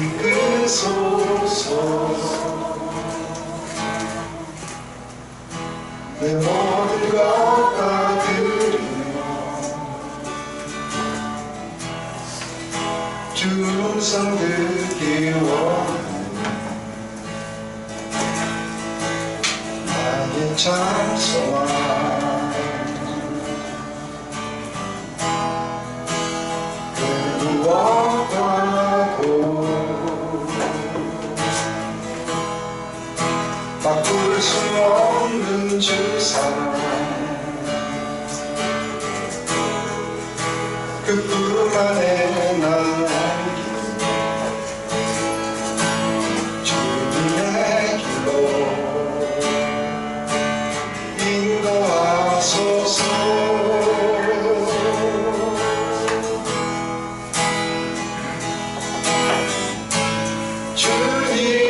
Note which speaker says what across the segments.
Speaker 1: 이끄소서. 내 모든 것 다 드리며 주 음성 듣기 원하네. 나의 찬송아 바꿀 수 없는 주 사랑 그뿐 안에 난 주님의 길로 인도하소서. 주님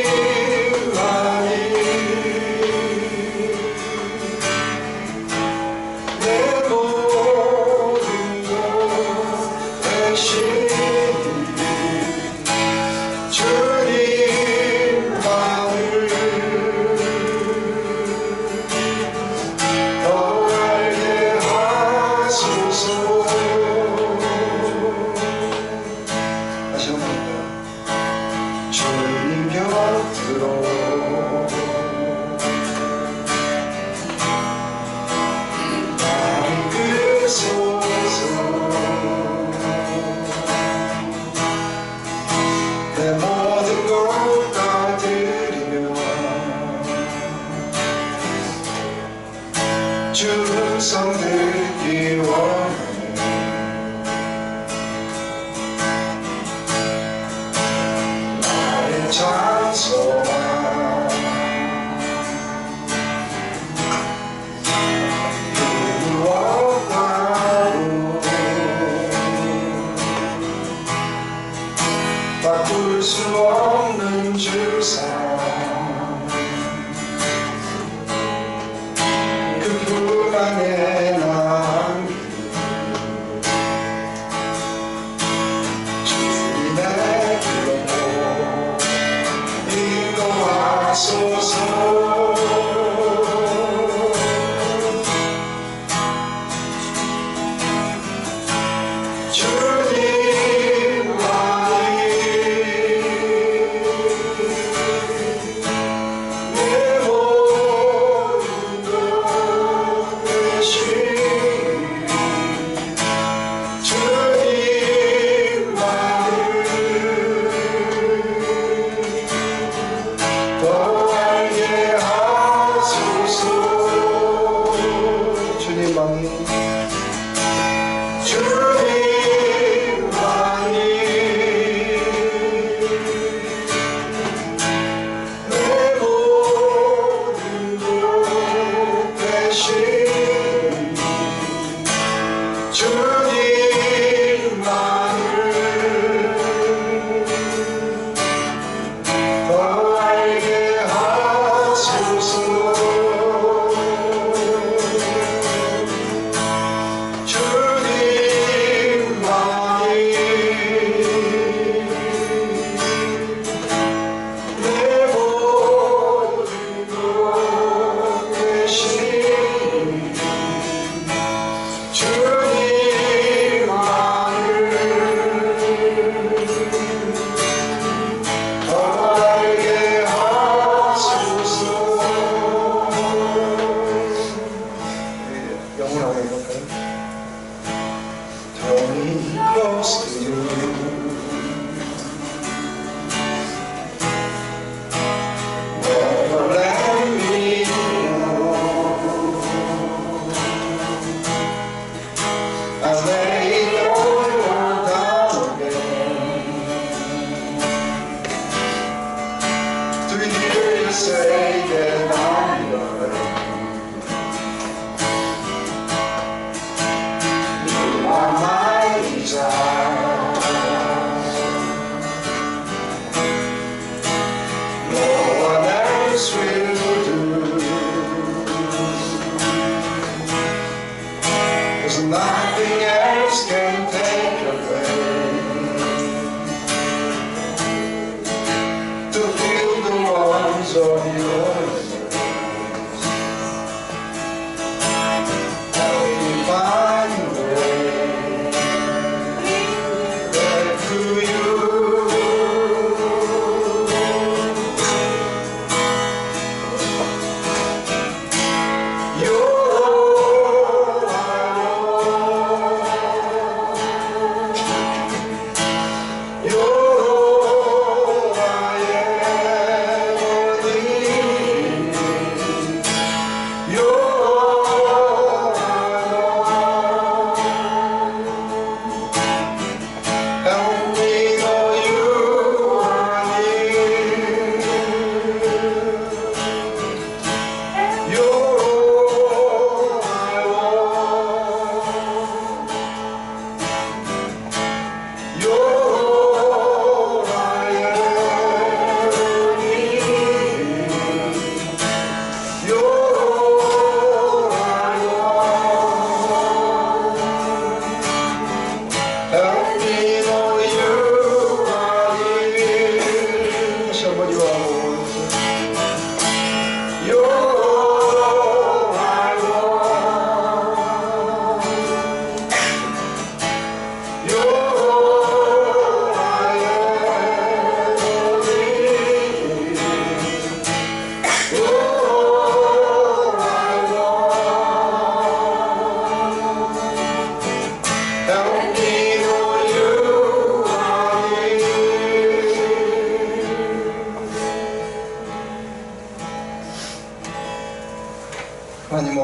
Speaker 1: 곁으로 나를 이끄소서. 내 모든 것 다 드리며 주 음성 듣기 원하네. 찬송아 무엇과도 바꿀 수 없는 주 사랑 그뿐 안에 난 주님의 길로 인도하소서. 주님만이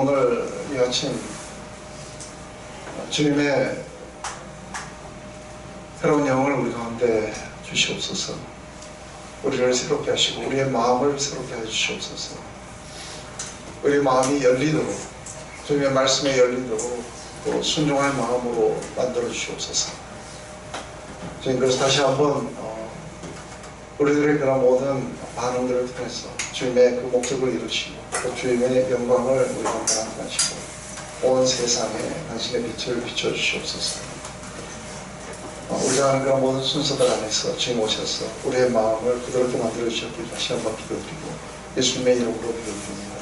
Speaker 2: 오늘 이 아침 주님의 새로운 영을 우리 가운데 주시옵소서. 우리를 새롭게 하시고 우리의 마음을 새롭게 해주시옵소서. 우리 마음이 열리도록, 주님의 말씀에 열리도록 또 순종할 마음으로 만들어 주시옵소서. 주님, 그래서 다시 한번 우리들의 그런 모든 반응들을 통해서 주님의 그 목적을 이루시고 또 주님의 영광을 우리 가운데 나타나시고 온 세상에 당신의 빛을 비춰주시옵소서. 우리가 하는 그런 모든 순서들 안에서 주님 오셔서 우리의 마음을 부드럽게 만들어 주셨기를 다시 한번 기도드리고 예수님의 이름으로 기도드립니다.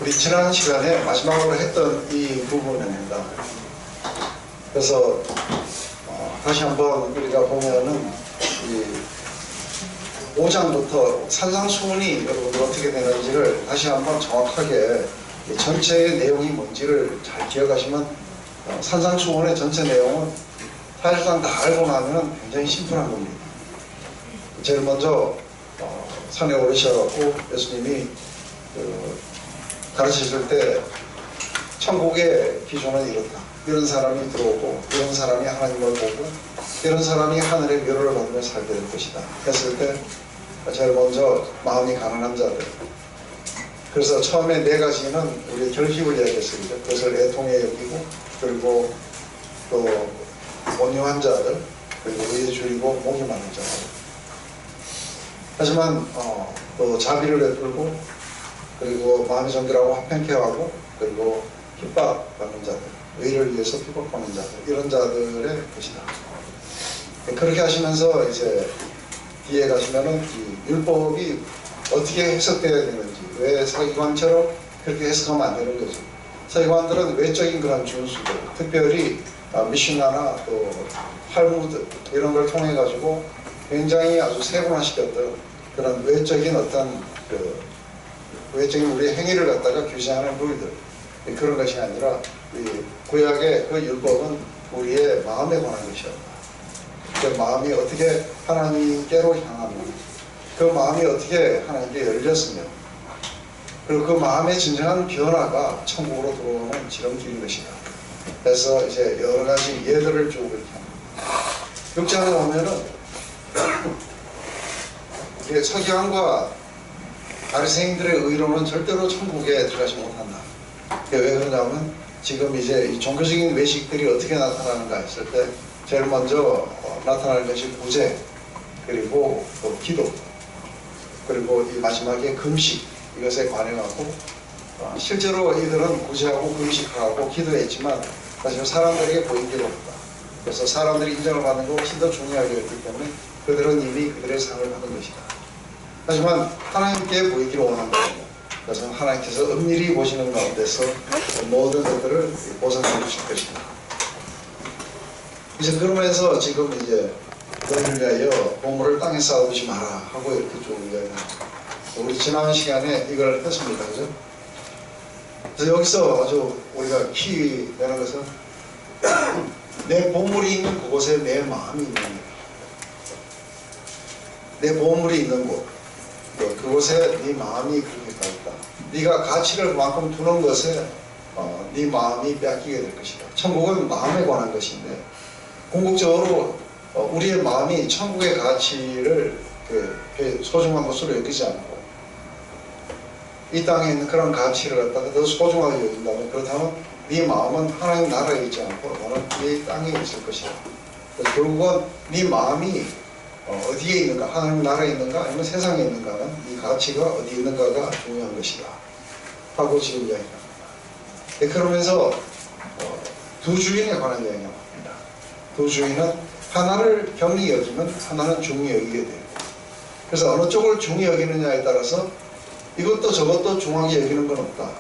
Speaker 2: 우리 지난 시간에 마지막으로 했던 이 부분입니다. 그래서 다시 한번 우리가 보면은 이 5장부터 산상수훈이 여러분들 어떻게 되는지를 다시 한번 정확하게 전체의 내용이 뭔지를 잘 기억하시면 산상수훈의 전체 내용은 사실상 다 알고 나면 굉장히 심플한 겁니다. 제일 먼저 산에 오르셔갖고 예수님이 가르치실 때 천국의 기준은 이렇다. 이런 사람이 들어오고 이런 사람이 하나님을 보고 이런 사람이 하늘의 묘를 받으며 살게 될 것이다 했을 때 제일 먼저 마음이 가난한 자들, 그래서 처음에 네 가지는 우리 결핍을 이야기했습니다. 그것을 애통에 여기고 그리고 또 온유한 자들, 그리고 의에 줄이고 목이 마른 자들. 하지만 또 자비를 베풀고 그리고 마음이 정결하고 화평케 하고 그리고 핍박받는 자들, 의를 위해서 핍박받는 자들, 이런 자들의 것이다. 그렇게 하시면서 이제 뒤에 가시면은 이 율법이 어떻게 해석되어야 되는지, 왜 서기관처럼 그렇게 해석하면 안 되는 거죠. 서기관들은 외적인 그런 준수들, 특별히 미슈나나 또 탈무드 이런 걸 통해 가지고 굉장히 아주 세분화시켰던 그런 외적인 어떤 외적인 우리의 행위를 갖다가 규제하는 룰들, 그런 것이 아니라 이 구약의 그 율법은 우리의 마음에 관한 것이었다. 그 마음이 어떻게 하나님께로 향하며 그 마음이 어떻게 하나님께 열렸으며 그리고 그 마음의 진정한 변화가 천국으로 들어오는 지름길인 것이다. 그래서 이제 여러 가지 예들을 쭉 이렇게 합니다. 6장에 보면은 서기관과 바리새인들의 의로는 절대로 천국에 들어가지 못한다. 왜 그러냐면 지금 이제 이 종교적인 외식들이 어떻게 나타나는가 했을 때 제일 먼저 나타날 것이 구제, 그리고 또 기도, 그리고 이 마지막에 금식, 이것에 관여하고 실제로 이들은 구제하고 금식하고 기도했지만 사실 사람들에게 보인 게 없다. 그래서 사람들이 인정을 받는 거 훨씬 더 중요하게 했기 때문에 그들은 이미 그들의 상을 받은 것이다. 하지만 하나님께 보이기를 원한 것이다. 그래서 하나님께서 은밀히 보시는 가운데서 모든 것들을 보상해 주실 것이다. 이제 그러면서 지금 이제 너희를 위하여 보물을 땅에 쌓아두지 마라 하고 이렇게 쭉 이야기합니다. 우리 지난 시간에 이걸 했습니다. 그죠? 그래서 여기서 아주 우리가 키되는 것은 내 보물이 있는 그곳에 내 마음이 있는 것, 내 보물이 있는 곳, 그곳에 네 마음이 그렇게 있다. 네가 가치를 그만큼 두는 것에 네 마음이 뺏기게 될 것이다. 천국은 마음에 관한 것인데 궁극적으로 우리의 마음이 천국의 가치를 소중한 것으로 여기지 않고 이 땅에 있는 그런 가치를 갖다가 더 소중하게 여긴다면, 그렇다면 네 마음은 하나님 나라에 있지 않고 너는 이 땅에 있을 것이다. 그래서 결국은 네 마음이 어디에 있는가, 하나님 나라에 있는가 아니면 세상에 있는가는 이 가치가 어디에 있는가가 중요한 것이다 하고 지금 이야기합니다. 그러면서 두 주인에 관한 이야기가 나옵니다. 두 주인은 하나를 경히 여기면 하나는 중히 여기게 돼요. 그래서 어느 쪽을 중히 여기느냐에 따라서 이것도 저것도 중하게 여기는 건 없다.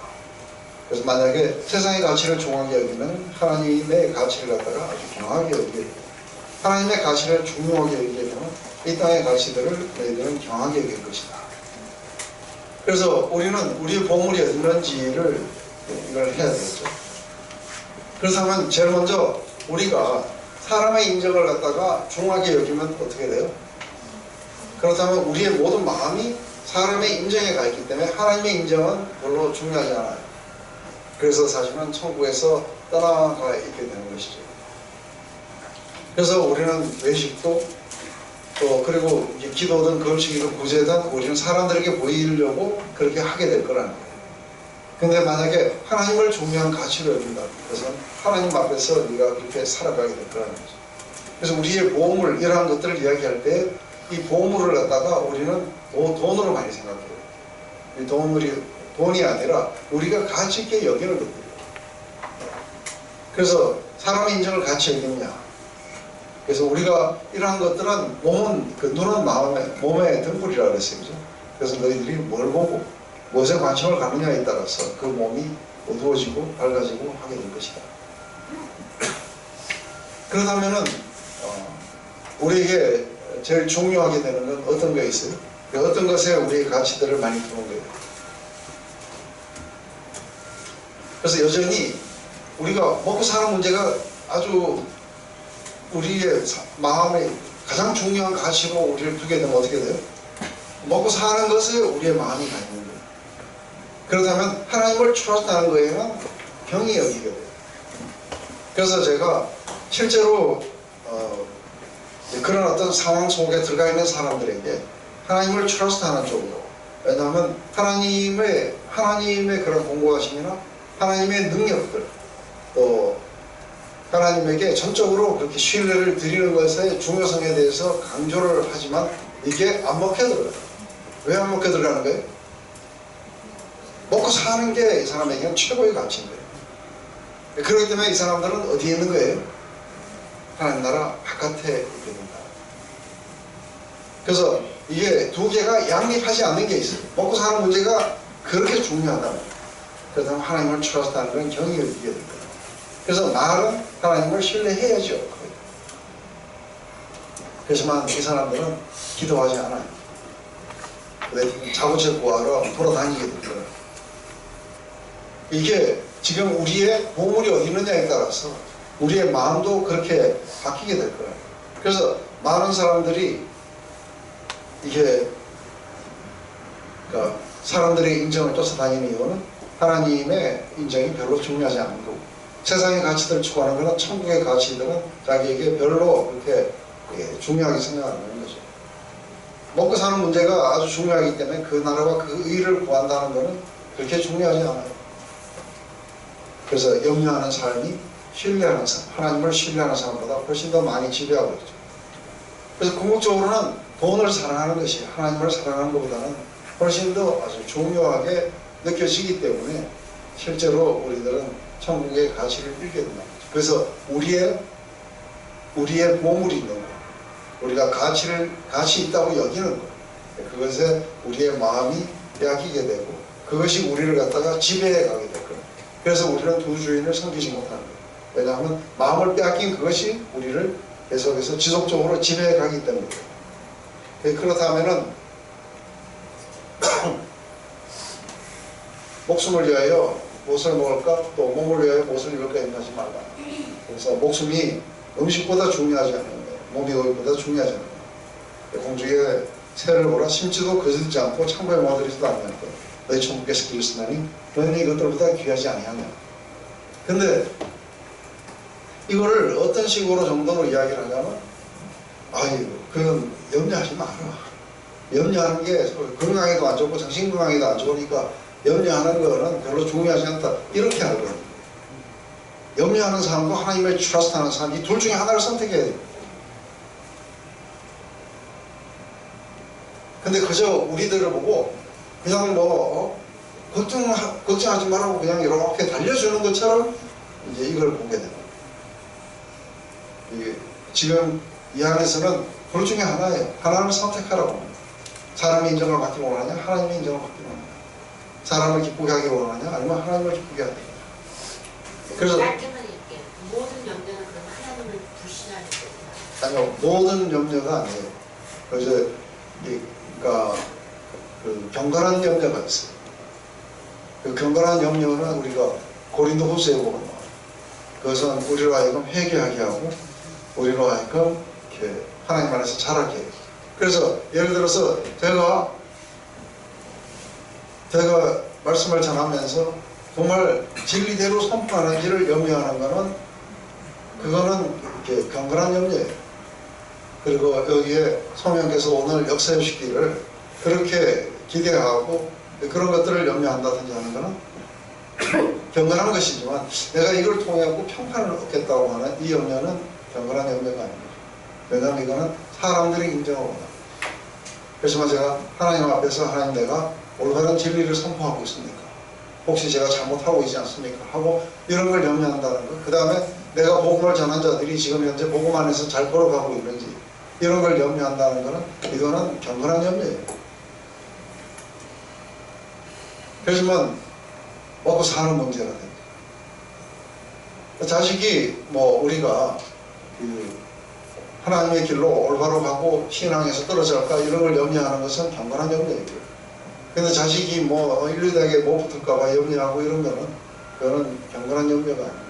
Speaker 2: 그래서 만약에 세상의 가치를 중하게 여기면 하나님의 가치를 갖다가 아주 경하게 여기게 돼요. 하나님의 가치를 중요하게 여기게 되면 이 땅의 가치들을 너희들은 경하게 여길 것이다. 그래서 우리는 우리의 보물이 어디 있는지를 이걸 해야 되겠죠. 그렇다면 제일 먼저 우리가 사람의 인정을 갖다가 중하게 여기면 어떻게 돼요? 그렇다면 우리의 모든 마음이 사람의 인정에 가 있기 때문에 하나님의 인정은 별로 중요하지 않아요. 그래서 사실은 천국에서 떠나가 있게 되는 것이죠. 그래서 우리는 외식도 또 그리고 기도든 금식이든 구제든 우리는 사람들에게 보이려고 그렇게 하게 될 거라는 거예요. 근데 만약에 하나님을 중요한 가치로 여긴다, 그것은 하나님 앞에서 네가 그렇게 살아가게 될 거라는 거죠. 그래서 우리의 보물, 이러한 것들을 이야기할 때 이 보물을 갖다가 우리는 돈으로 많이 생각해요. 이 돈이 아니라 우리가 가치 있게 여기는 것들이에요. 그래서 사람의 인정을 가치 여기느냐. 그래서 우리가 이러한 것들은 몸은, 눈은 몸의 등불이라고 그랬어요. 그죠? 그래서 너희들이 뭘 보고 무엇에 관심을 갖느냐에 따라서 그 몸이 어두워지고 밝아지고 하게 될 것이다. 그렇다면은 우리에게 제일 중요하게 되는 건 어떤 게 있어요? 어떤 것에 우리의 가치들을 많이 두는 거예요. 그래서 여전히 우리가 먹고 사는 문제가 아주 우리의 마음에 가장 중요한 가치로 우리를 두게 되면 어떻게 돼요? 먹고 사는 것에 우리의 마음이 가 있는 거예요. 그렇다면 하나님을 추락하는 거에는 경히 여기게 돼요. 그래서 제가 실제로 그런 어떤 상황 속에 들어가 있는 사람들에게 하나님을 추락하는 쪽으로, 왜냐하면 하나님의 그런 공고하심이나 하나님의 능력들, 또 하나님에게 전적으로 그렇게 신뢰를 드리는 것의 중요성에 대해서 강조를 하지만 이게 안 먹혀 들어가요. 왜 안 먹혀 들어가는 거예요? 먹고 사는 게 이 사람에게는 최고의 가치인 거예요. 그렇기 때문에 이 사람들은 어디에 있는 거예요? 하나님 나라 바깥에 있게 된다. 그래서 이게 두 개가 양립하지 않는 게 있어요. 먹고 사는 문제가 그렇게 중요하다면, 그렇다면 하나님을 추락하는 건 경이 여기게 될 거예요. 그래서 말은 하나님을 신뢰해야죠. 그렇지만 이 사람들은 기도하지 않아요. 자부책 구하러 돌아다니게 될 거예요. 이게 지금 우리의 보물이 어디 있느냐에 따라서 우리의 마음도 그렇게 바뀌게 될 거예요. 그래서 많은 사람들이 이게 그러니까 사람들의 인정을 쫓아다니는 이유는 하나님의 인정이 별로 중요하지 않은 거고, 세상의 가치들을 추구하는 거는 천국의 가치들은 자기에게 별로 그렇게 중요하게 생각 안 하는 거죠. 먹고 사는 문제가 아주 중요하기 때문에 그 나라와 그 의를 구한다는 거는 그렇게 중요하지 않아요. 그래서 염려하는 삶이 신뢰하는 삶, 하나님을 신뢰하는 삶보다 훨씬 더 많이 지배하고 있죠. 그래서 궁극적으로는 돈을 사랑하는 것이 하나님을 사랑하는 것보다는 훨씬 더 아주 중요하게 느껴지기 때문에 실제로 우리들은 천국의 가치를 잃게 된다. 그래서 우리의 보물이 있는 것, 우리가 가치 있다고 여기는 것, 그것에 우리의 마음이 빼앗기게 되고 그것이 우리를 갖다가 지배해 가게 될 거예요. 그래서 우리는 두 주인을 섬기지 못하는 거예요. 왜냐하면 마음을 빼앗긴 그것이 우리를 계속해서 지속적으로 지배해 가기 때문이에요. 그렇다면은 목숨을 위하여 무엇을 먹을까? 또 몸을 위하여 무엇을 입을까? 염려하지 말라. 그래서 목숨이 음식보다 중요하지 않은 거예요. 몸이 의보다 중요하지 않은 거예요. 공주의 새를 보라. 심지도 거두지 않고 창고에 모아들이지도 않는 것. 너희 천국에서 기르시나니 너희는 이것들보다 귀하지 아니하냐. 근데 이거를 어떤 식으로 정도로 이야기를 하냐면, 아유, 그건 염려하지 마라. 염려하는 게 건강에도 안 좋고 정신 건강에도 안 좋으니까 염려하는 거는 별로 중요하지 않다. 이렇게 알거든요. 염려하는 사람과 하나님을 트러스트하는 사람, 이 둘 중에 하나를 선택해야 돼요. 근데 그저 우리들을 보고 그냥 뭐 걱정하지 말라고 그냥 이렇게 달려주는 것처럼 이제 이걸 보게 됩니다. 지금 이 안에서는 둘 중에 하나예요. 하나를 선택하라고 합니다. 사람의 인정을 받기 원하냐, 하나님의 인정을 받기 원하냐. 사람을 기쁘게 하기 원하냐, 아니면 하나님을 기쁘게 하기 원하냐. 그래서
Speaker 3: 깔끔하게 이렇게 모든 염려는 그럼 하나님을 불신하는 거구나.
Speaker 2: 아니요, 모든 염려가 아니에요. 그래서 그러니까 그 경건한 염려가 있어요. 그 경건한 염려는 우리가 고린도후서에 보면 나와요. 그것은 우리로 하여금 회개하게 하고 우리로 하여금 이렇게 하나님 안에서 자라게 해요. 그래서 예를 들어서 제가 말씀을 전하면서 정말 진리대로 선포하는지를 염려하는 것은 그거는 이렇게 경건한 염려예요. 그리고 여기에 성령께서 오늘 역사해 주시기를 그렇게 기대하고 그런 것들을 염려한다든지 하는 것은 경건한 것이지만 내가 이걸 통해 평판을 얻겠다고 하는 이 염려는 경건한 염려가 아닙니다. 왜냐하면 이거는 사람들이 인정을 원합니다. 그래서 제가 하나님 앞에서 하나님 내가 올바른 진리를 선포하고 있습니까? 혹시 제가 잘못하고 있지 않습니까? 하고 이런 걸 염려한다는 것. 그 다음에 내가 복음을 전한 자들이 지금 현재 복음 안에서 잘 걸어가고 있는지 이런 걸 염려한다는 것은 이거는 경건한 염려예요. 그렇지만 먹고 사는 문제가 됩니다. 자식이 뭐 우리가 하나님의 길로 올바로 가고 신앙에서 떨어질까 이런 걸 염려하는 것은 경건한 염려예요. 근데 자식이 뭐 인류대학에 못 붙을까봐 염려하고 이런 거는 그거는 경건한 염려가 아닙니다.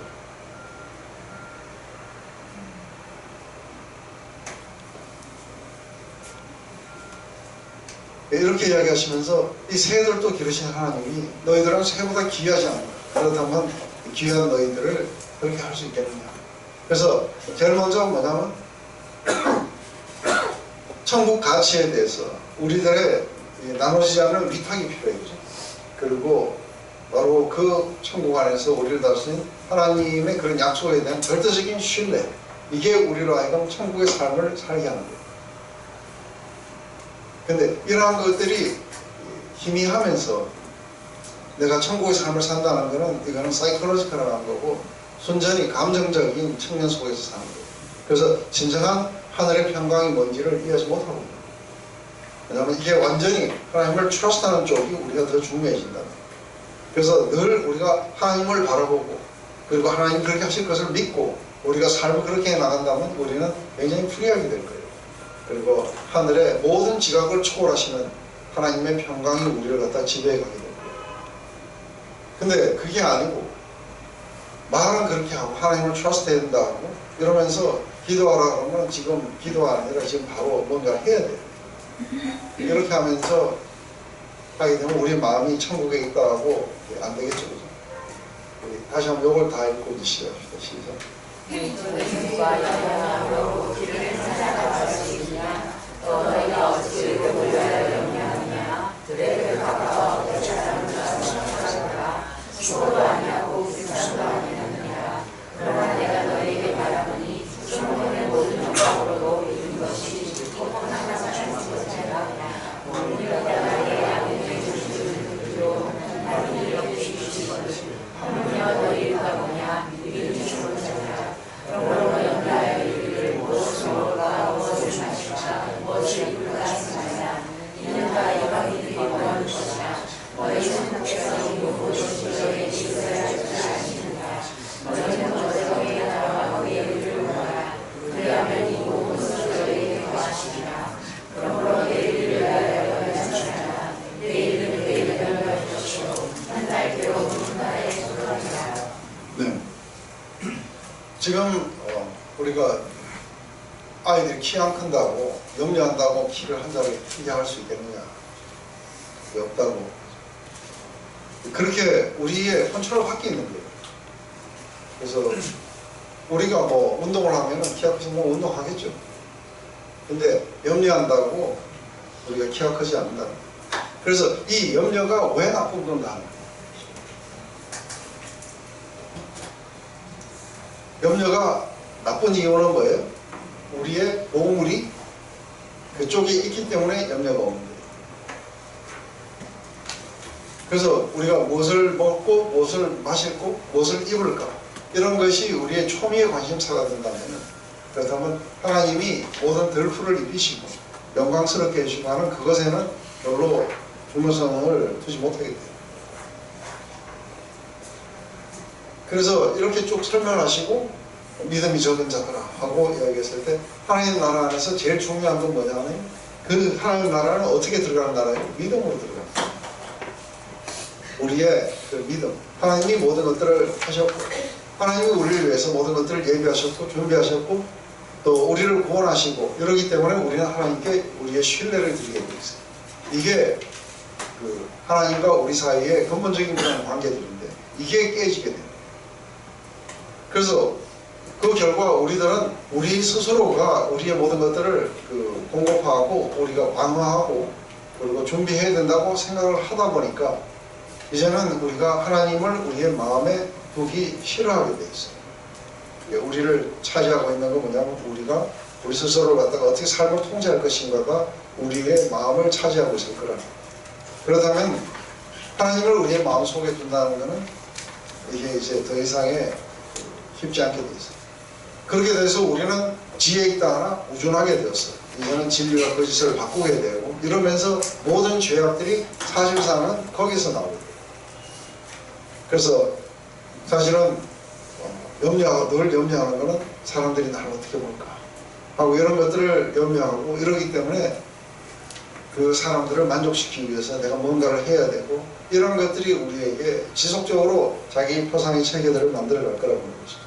Speaker 2: 이렇게 이야기하시면서 이 새들도 기르신 하나님이 너희들은 새보다 귀하지 않나. 그렇다면 귀한 너희들을 그렇게 할 수 있겠느냐. 그래서 제일 먼저 뭐냐면 천국 가치에 대해서 우리들의 나눠지지 않는 위탁이 필요해요. 그리고 바로 그 천국 안에서 우리를 다스린 하나님의 그런 약속에 대한 절대적인 신뢰, 이게 우리로 하여금 천국의 삶을 살게 하는 거예요. 근데 이러한 것들이 희미하면서 내가 천국의 삶을 산다는 것은 이거는 사이콜로지컬한 거고 순전히 감정적인 측면 속에서 사는 거예요. 그래서 진정한 하늘의 평강이 뭔지를 이해하지 못하고 있는 거예요. 왜냐하면 이게 완전히 하나님을 트러스트하는 쪽이 우리가 더 중요해진다. 그래서 늘 우리가 하나님을 바라보고 그리고 하나님 그렇게 하실 것을 믿고 우리가 삶을 그렇게 해나간다면 우리는 굉장히 프리하게 될 거예요. 그리고 하늘의 모든 지각을 초월하시는 하나님의 평강이 우리를 갖다 지배해 가게 됩니다. 근데 그게 아니고 말은 그렇게 하고 하나님을 트러스트 해야 된다 하고 이러면서 기도하라 그러면 지금 기도가 아니라 지금 바로 뭔가 해야 돼요. 이렇게 하면서 하게 되면 우리 마음이 천국에 있다 하고 안 되겠죠. 우리 다시 한번 요걸 다 읽고 이제 시작합시다. 시작.
Speaker 4: 너희가 어찌 몰라야 염려하느냐 들에게 가까워 내 사랑을 전하라 죽어도 아니하고 불쌍도 아니하느냐 그러나 내가 너희에게 말하노니 충분의 모든 영광으로도 이룬 것이 곧 하나님과 주시리라 우리가 나에게 아버지의 주시는 그리로 나를 이렇게 주시거든 하물며 너희가 뭐냐 이를 주는 자라 그러므로 염려하여 이르기를 무엇으로 나아오서 조심하시라 무엇을 이루라 하시나이다 이는 다 이방인들이 원하는 것이라 너희 성도께서 이 모든 너희의 지혜를 할 줄 아시는가 너희는 너희의 나라와 너희의 의를 원하라 그리하면 이 모든 것을 너희에게 더하시리라 그러므로 내일을 위하여 연연하라 내일은 내일을 위하여 주시오 한 날대로 모든 나라에 속하리라.
Speaker 2: 네. 지금 우리가 아이들이 키 안 큰다고 염려한다고 키를 한 자리에 크게 할 수 있겠느냐? 없다고. 그렇게 우리의 컨트롤 밖에 있는 거예요. 그래서 우리가 뭐 운동을 하면은 키가 커서 뭐 운동하겠죠. 근데 염려한다고 우리가 키가 크지 않는다. 그래서 이 염려가 왜 나쁜 건가 하는 거예요. 염려가 나쁜 이유는 뭐예요? 우리의 보물이 그쪽에 있기 때문에 염려가 오는 거예요. 그래서 우리가 무엇을 먹고 무엇을 마실고 무엇을 입을까 이런 것이 우리의 초미의 관심사가 된다면, 그렇다면 하나님이 모든 덜프를 입히시고 영광스럽게 해주시고 하는 그것에는 별로 중요성을 두지 못하게 돼요. 그래서 이렇게 쭉 설명하시고 믿음이 적은 자들아 하고 이야기했을 때, 하나님 나라 안에서 제일 중요한 건 뭐냐면 그 하나님 나라는 어떻게 들어가는 나라예요? 믿음으로 들어가는 거예요. 우리의 그 믿음, 하나님이 모든 것들을 하셨고 하나님이 우리를 위해서 모든 것들을 예비하셨고 준비하셨고 또 우리를 구원하시고 이러기 때문에 우리는 하나님께 우리의 신뢰를 드리게 되어 있어요. 이게 그 하나님과 우리 사이의 근본적인 그런 관계들인데 이게 깨지게 됩니다. 그래서 그 결과 우리들은 우리 스스로가 우리의 모든 것들을 그 공급하고 우리가 방어하고 그리고 준비해야 된다고 생각을 하다 보니까 이제는 우리가 하나님을 우리의 마음에 두기 싫어하게 돼 있어요. 우리를 차지하고 있는 건 뭐냐면 우리가 우리 스스로를 갖다가 어떻게 삶을 통제할 것인가가 우리의 마음을 차지하고 있을 거라는 거예요. 그렇다면 하나님을 우리의 마음 속에 둔다는 것은 이게 이제 더 이상의 쉽지 않게 돼 있어요. 그렇게 돼서 우리는 지혜 있다 하나 우준하게 되었어요. 이제는 진리와 거짓을 바꾸게 되고 이러면서 모든 죄악들이 사실상은 거기서 나오게 돼요. 그래서 사실은 염려하고 늘 염려하는 것은 사람들이 나를 어떻게 볼까 하고 이런 것들을 염려하고 이러기 때문에 그 사람들을 만족시키기 위해서 내가 뭔가를 해야 되고 이런 것들이 우리에게 지속적으로 자기 포상의 체계들을 만들어 갈 거라고 보는 것이죠.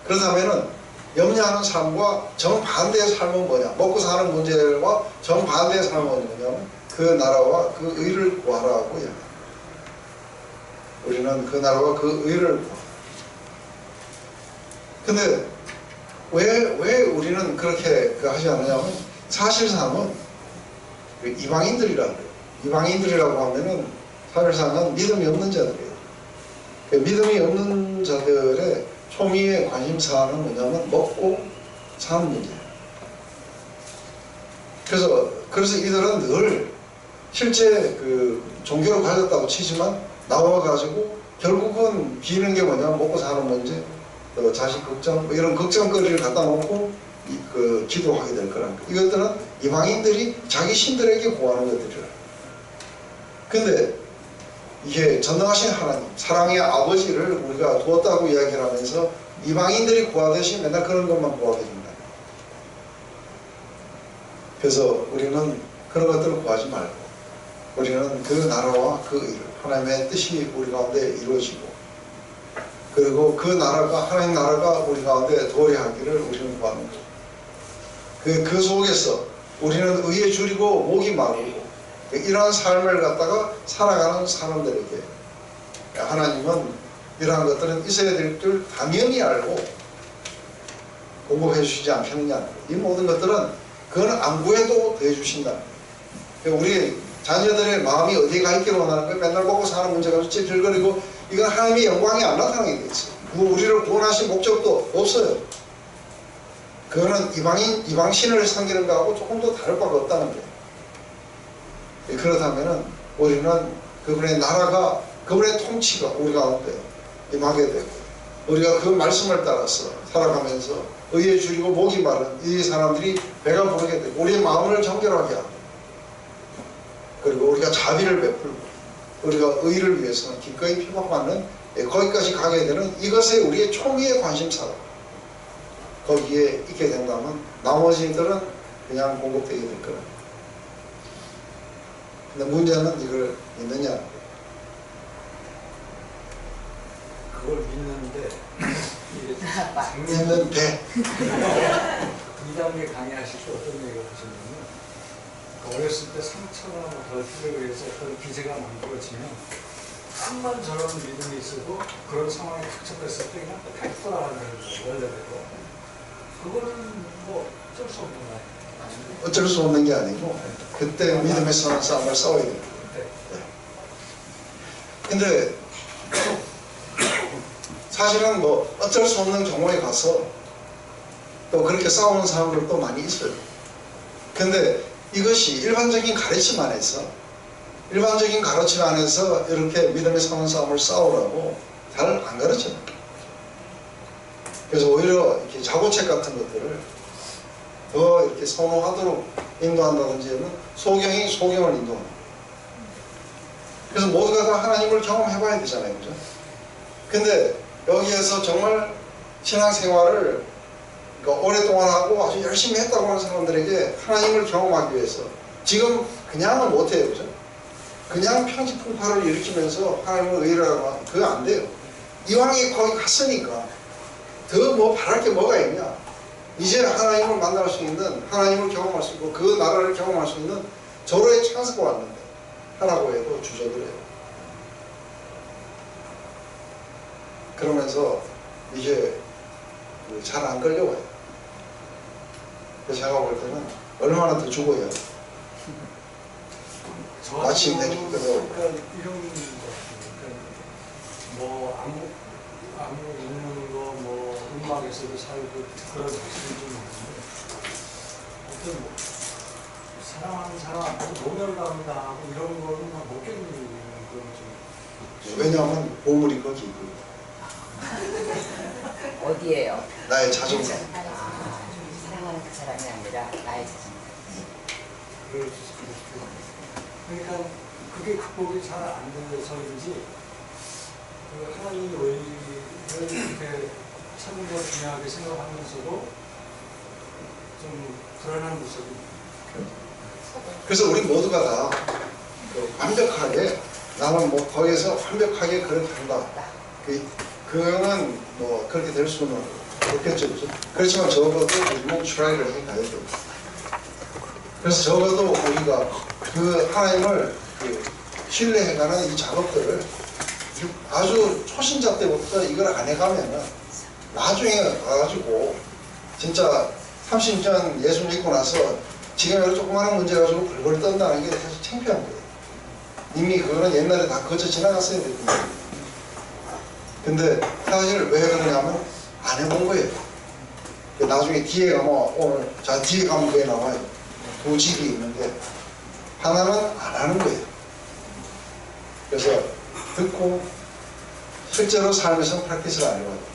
Speaker 2: 그렇다면 염려하는 삶과 정반대의 삶은 뭐냐? 먹고 사는 문제와 정반대의 삶은 뭐냐면 그 나라와 그 의를 구하라고 이야기합니다. 우리는 그 나라와 그 의를 구합니다. 근데 왜 우리는 그렇게 하지 않느냐면 사실상은 이방인들이라고 해요. 이방인들이라고 하면은 사실상은 믿음이 없는 자들이에요. 믿음이 없는 자들의 초미의 관심사는 뭐냐면 먹고 사는 문제예요. 그래서 이들은 늘 실제 그 종교를 가졌다고 치지만 나와가지고 결국은 비는 게 뭐냐면 먹고 사는 문제, 또 자식 걱정, 뭐 이런 걱정거리를 갖다 놓고 그 기도하게 될 거라는 거예요. 이것들은 이방인들이 자기 신들에게 구하는 것들이라. 근데 이게 전능하신 하나님, 사랑의 아버지를 우리가 두었다고 이야기를 하면서 이방인들이 구하듯이 맨날 그런 것만 구하게 된다. 그래서 우리는 그런 것들을 구하지 말고 우리는 그 나라와 그 일, 하나님의 뜻이 우리 가운데 이루어지고 그리고 그 나라가 하나님 나라가 우리 가운데 도래하기를 우리는 구하는 거죠. 그 속에서 우리는 의에 줄이고 목이 마르고 이러한 삶을 갖다가 살아가는 사람들에게 하나님은 이러한 것들은 있어야 될 줄 당연히 알고 공급해 주시지 않겠느냐. 이 모든 것들은 그건 안 구해도 대해주신다. 우리 자녀들의 마음이 어디에 가 있기를 원하는 거예요. 맨날 먹고 사는 문제 가지고 찔찔거리고 이건 하나님의 영광이 안 나타나게 돼 있어요. 우리를 구원하신 목적도 없어요. 그거는 이방신을 섬기는 거하고 조금 더 다를 바가 없다는 거예요. 그렇다면 우리는 그분의 나라가 그분의 통치가 우리 가운데 임하게 되고 우리가 그 말씀을 따라서 살아가면서 의에 줄이고 목이 마른 이 사람들이 배가 부르게 되고 우리의 마음을 정결하게 하고 그리고 우리가 자비를 베풀고 우리가 의를 위해서는 기꺼이 피박받는 거기까지 가게 되는 이것에 우리의 총의의 관심사다. 거기에 있게 된다면 나머지들은 그냥 공급되게 될 거라. 근데 문제는 이걸 믿느냐.
Speaker 5: 그걸 믿는데
Speaker 2: 믿는 배.
Speaker 5: 2단계 강의하실 때 어떤 얘기를 하시냐면 어렸을 때 상처나 결핍에 의해서 어떤 기제가 만들어지면 암만 저런 믿음이 있어도 그런 상황에 닥쳐졌을 때 그냥 100% 하는 원래대로 그거는 뭐 어쩔 수 없는 거예요.
Speaker 2: 어쩔 수 없는 게 아니고 그때 믿음의 선한 싸움을 싸워야 돼요. 근데 사실은 뭐 어쩔 수 없는 경우에 가서 또 그렇게 싸우는 사람들도 많이 있어요. 근데 이것이 일반적인 가르침 안에서 이렇게 믿음의 선한 싸움을 싸우라고 잘 안 가르쳐요. 그래서 오히려 이렇게 자고책 같은 것들을 더 이렇게 선호하도록 인도한다든지 하면 소경이 소경을 인도합니다. 그래서 모두가 다 하나님을 경험해봐야 되잖아요. 그죠? 근데 여기에서 정말 신앙생활을 그러니까 오랫동안 하고 아주 열심히 했다고 하는 사람들에게 하나님을 경험하기 위해서 지금 그냥은 못해요. 그죠? 그냥 평지풍파를 일으키면서 하나님을 의뢰하고 하면 그거 안 돼요. 이왕에 거기 갔으니까 더 뭐 바랄 게 뭐가 있냐. 이제 하나님을 만날 수 있는, 하나님을 경험할 수 있고 그 나라를 경험할 수 있는 절호의 찬스가 왔는데 하라고 해도 주저들어요. 그러면서 이제 잘 안 끌려와요. 그래서 제가 볼 때는 얼마나 더 죽어야 마침 내리거든.
Speaker 5: 그러니까 이런 거 그러니까 뭐 아무 읽는 거 뭐 음악에서도 살고 그런 자신이 좀 있는데 어떤 뭐 사랑하는 사람 앞에서 모멸감다 하고 이런 거는 못 견디는 그런 좀.
Speaker 2: 왜냐하면 보물이 거기 있고
Speaker 4: 어디예요?
Speaker 2: 나의 자존감.
Speaker 4: 사랑하는 그 사람이 아니라 나의 자존감.
Speaker 5: 그러니까 그게 극복이 잘 안 돼서인지 그 하나님의 원리를 이렇게 찾는 걸 중요하게 생각하면서도 좀 불안한 모습이.
Speaker 2: 그래서 우리 모두가 다 완벽하게 나는 뭐 거기에서 완벽하게 그렇게 한다. 그거는 뭐 그렇게 될 수는 없겠죠. 그죠? 그렇지만 적어도 우리는 트라이를 해 가야 돼요. 그래서 적어도 우리가 그 하나님을 신뢰해가는 이 작업들을 아주 초신자 때부터 이걸 안 해가면은 나중에 가가지고 진짜 30년 예수 믿고 나서 지금 이런 조그마한 문제 가지고 벌벌 떤다는 게 사실 창피한 거예요. 이미 그거는 옛날에 다 거쳐 지나갔어야 됐거든요. 근데 사실 왜 그러냐면 안 해본 거예요. 나중에 뒤에 가면 오늘 자 뒤에 가면 그게 나와요. 두 집이 있는데 하나는 안 하는 거예요. 그래서 듣고 실제로 삶에서 프랙티스를 안 해봐요.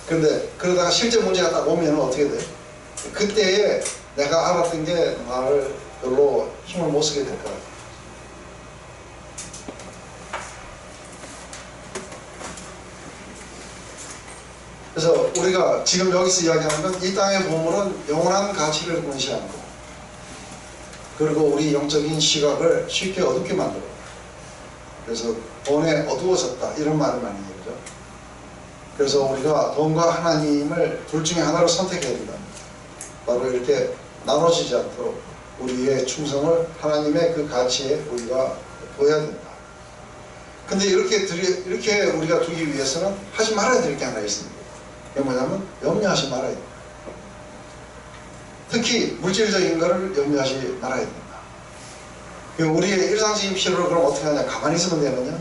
Speaker 2: 근데 그러다가 실제 문제가 딱 오면 어떻게 돼요? 그때에 내가 알았던 게 나를 별로 힘을 못 쓰게 될 거야. 그래서 우리가 지금 여기서 이야기하는 건 이 땅의 보물은 영원한 가치를 권시하는 거. 그리고 우리 영적인 시각을 쉽게 어둡게 만들어. 그래서 돈에 어두워졌다 이런 말을 많이 해요. 그래서 우리가 돈과 하나님을 둘 중에 하나를 선택해야 된다. 바로 이렇게 나눠지지 않도록 우리의 충성을 하나님의 그 가치에 우리가 보여야 된다. 근데 이렇게 우리가 두기 위해서는 하지 말아야 될 게 하나 있습니다. 그게 뭐냐면 염려하지 말아야 된다. 특히 물질적인 것을 염려하지 말아야 된다. 우리의 일상적인 필요를 그럼 어떻게 하냐? 가만히 있으면 되느냐?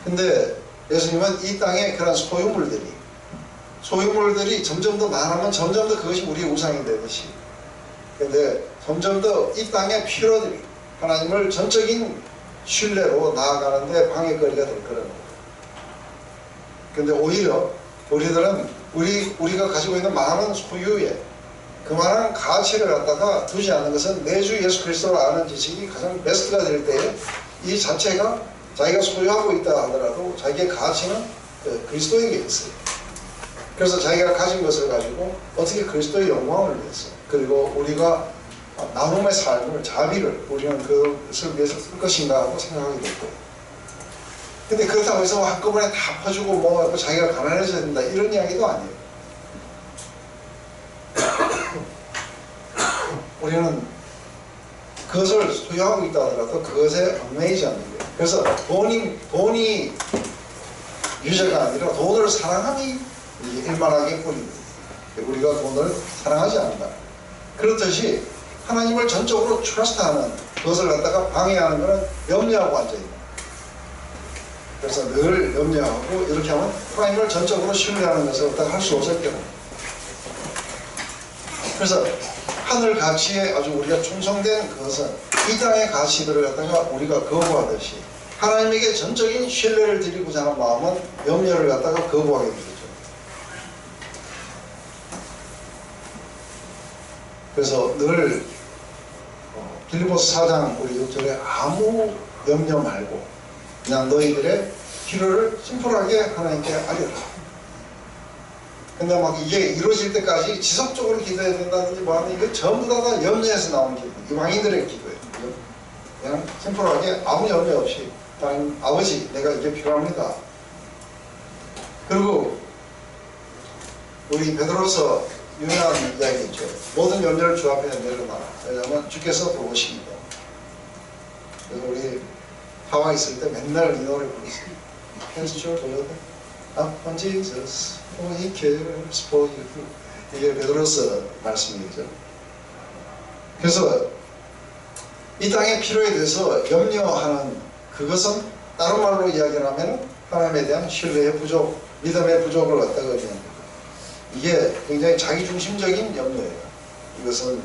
Speaker 2: 근데 예수님은 이 땅에 그런 소유물들이 점점 더 많으면 점점 더 그것이 우리의 우상이 되듯이, 근데 점점 더 이 땅의 필요들이 하나님을 전적인 신뢰로 나아가는데 방해거리가 될 거라고. 근데 오히려 우리들은 우리가 가지고 있는 많은 소유에 그만한 가치를 갖다가 두지 않는 것은 내 주 예수 그리스도를 아는 지식이 가장 베스트가 될 때에 이 자체가 자기가 소유하고 있다 하더라도 자기의 가치는 그리스도에게 있어요. 그래서 자기가 가진 것을 가지고 어떻게 그리스도의 영광을 위해서, 그리고 우리가 나눔의 삶을, 자비를 우리는 그것을 위해서 쓸 것인가 하고 생각하게 될 거예요. 근데 그렇다고 해서 한꺼번에 다 퍼주고 뭐 자기가 가난해져야 된다 이런 이야기도 아니에요. 우리는 그것을 소유하고 있다 하더라도 그것에 얽매이지 않는 거예요. 그래서 돈이 유죄가 아니라 돈을 사랑함이 일만하게 뿐입니다. 우리가 돈을 사랑하지 않는다. 그렇듯이 하나님을 전적으로 트러스트하는 그것을 갖다가 방해하는 것은 염려하고 앉아있는 거예요. 그래서 늘 염려하고 이렇게 하면 하나님을 전적으로 신뢰하는 것을 갖다가 할 수 없을 경우, 그래서 하늘 가치에 아주 우리가 충성된 그것은 이 땅의 가치들을 갖다가 우리가 거부하듯이 하나님에게 전적인 신뢰를 드리고자 하는 마음은 염려를 갖다가 거부하게 되죠. 그래서 늘 빌립보서 4장 우리 6절에 아무 염려 말고 그냥 너희들의 필요를 심플하게 하나님께 알려라. 근데 막 이게 이루어질 때까지 지속적으로 기도해야 된다든지 뭐 하면 이게 전부 다 염려에서 나오는 기도, 이방인들의 기도예요. 그냥 심플하게 아무 염려 없이 하나님 아버지 내가 이게 필요합니다. 그리고 우리 베드로서 유명한 이야기 있죠. 모든 염려를 주 앞에 내려놔라. 왜냐하면 주께서 도우십니다. 그래서 우리 하와이 있을 때 맨날 이 노래 부르세요. Cast your burden upon Jesus, for He cares for you. 이게 베드로서 말씀이죠. 그래서 이 땅의 필요에 대해서 염려하는 그것은 다른 말로 이야기하면 하나님에 대한 신뢰의 부족, 믿음의 부족을 갖다가 의미합니다. 이게 굉장히 자기중심적인 염려예요. 이것은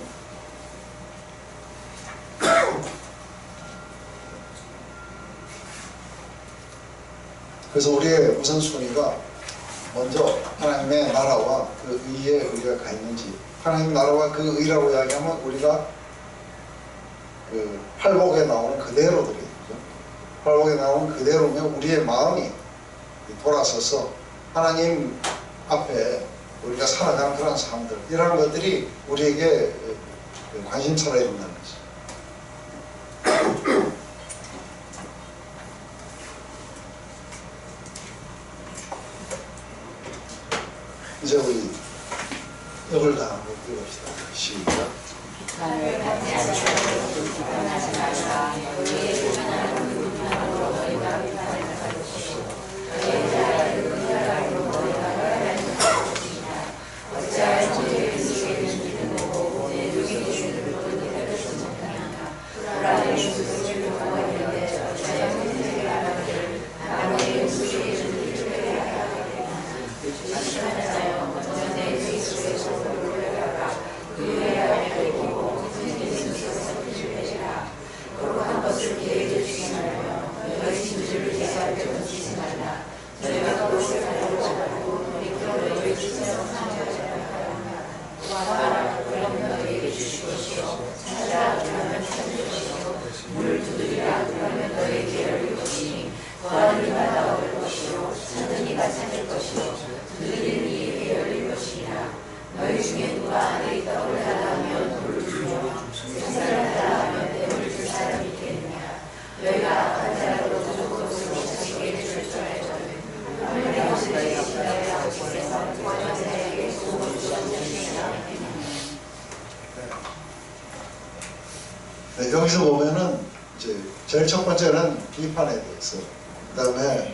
Speaker 2: 그래서 우리의 우선순위가 먼저 하나님의 나라와 그 의에 우리가 가 있는지, 하나님 나라와 그 의라고 이야기하면 우리가 그 팔복에 나오는 그대로들이죠. 팔복에 나오는 그대로면 우리의 마음이 돌아서서 하나님 앞에 우리가 살아가는 그런 삶들, 이런 것들이 우리에게 관심사라 된다는 거죠. 이제 우리 이걸 다 한번 읽어봅시다. 시작.
Speaker 4: 나를 받지 않으려고 비판하지 말라. 너희의 교만함은 비판으로 너희가 비판을 받을 것이요 너희의 자랑은 의아함으로 너희가 멸하는 것이니라. 어찌하여 너희의 인식에는 믿는 거고 내 눈이 주는 것은 이들을 못하는가. 불안의 수수를 하고 있는데 어찌하여 너희에게 말하기를 나무의 수수의 준비를 하게 하게 되나. 조심하는 자여 먼저 내 눈이 속에서 올려가라. 그 후에 알고 거룩한 것을 계획해 주지 말며 너희 진주를 예사할 때는 지지 말라. 너희가 그것을 가려고 하고 너희가 너희의 진짜로 상하지 말라. 구하라 그러면 너희에게 주실 것이요 찾으라 그러면 찾을 것이요 문을 두드리라 그러면 너희에게 열릴 것이니 구하는 이가 나올 것이요 찾는 이가 찾을 것이요 두드리는 이에게 열릴 것이니라. 너희 중에 누가 안에 있다고 달라하면 돌을 주며 한 사람을 달라하면 뱀을 줄 사람이 있겠느냐. 너희가 악한 자라도 부족한 것으로 자식에게 줄 줄 알거든. 하늘의 것을 내리신 너희 아버지께서 구하는 자에게 복을 주시느니라.
Speaker 2: 네, 여기서 보면은 이제 제일 첫 번째는 비판에 대해서, 그 다음에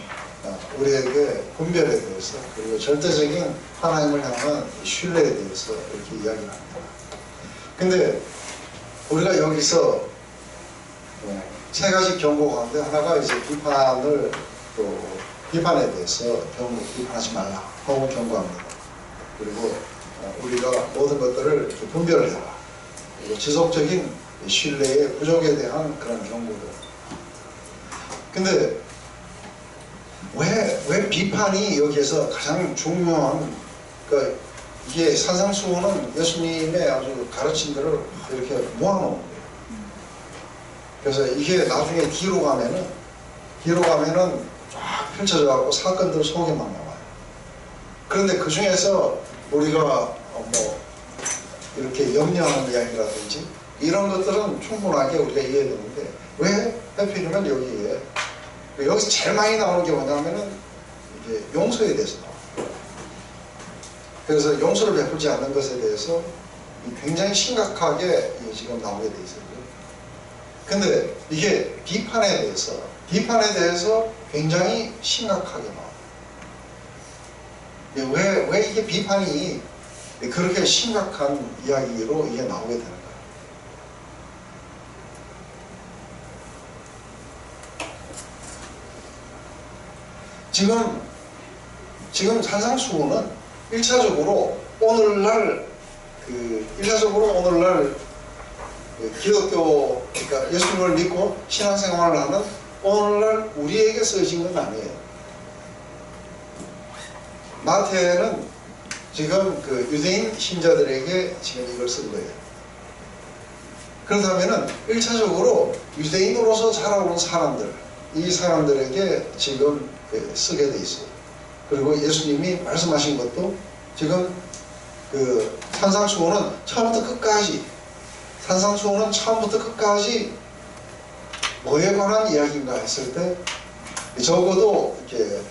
Speaker 2: 우리에게 분별에 대해서, 그리고 절대적인 하나님을 향한 신뢰에 대해서 이렇게 이야기를 합니다. 근데 우리가 여기서 세 가지 경고 가운데 하나가 이제 비판을, 또 비판에 대해서 비판하지 말라 하고 경고합니다. 그리고 우리가 모든 것들을 이렇게 분별을 해라. 그리고 지속적인 신뢰의 부족에 대한 그런 경고들. 근데 왜 비판이 여기에서 가장 중요한, 그러니까 이게 산상수훈은 예수님의 아주 가르침들을 이렇게 모아놓은 거예요. 그래서 이게 나중에 뒤로 가면은 쫙 펼쳐져 갖고 사건들 속에만 나와요. 그런데 그 중에서 우리가 뭐 이렇게 염려하는 이야기라든지 이런 것들은 충분하게 우리가 이해되는데, 왜 하필이면 여기에 여기서 제일 많이 나오는 게 뭐냐면은 이게 용서에 대해서 나와요. 그래서 용서를 베풀지 않는 것에 대해서 굉장히 심각하게 지금 나오게 돼 있어요. 근데 이게 비판에 대해서 굉장히 심각하게 나와요. 왜 이게 비판이 그렇게 심각한 이야기로 이게 나오게 되는 거예요. 지금 산상수훈은 1차적으로 오늘날 기독교, 그러니까 예수님을 믿고 신앙생활을 하는 오늘날 우리에게 쓰여진 건 아니에요. 마태는 지금 그 유대인 신자들에게 지금 이걸 쓴 거예요. 그렇다면은 1차적으로 유대인으로서 자라온 사람들, 이 사람들에게 지금 쓰게 돼 있어요. 그리고 예수님이 말씀하신 것도 지금 그 산상수훈은 처음부터 끝까지 뭐에 관한 이야기인가 했을 때 적어도 이렇게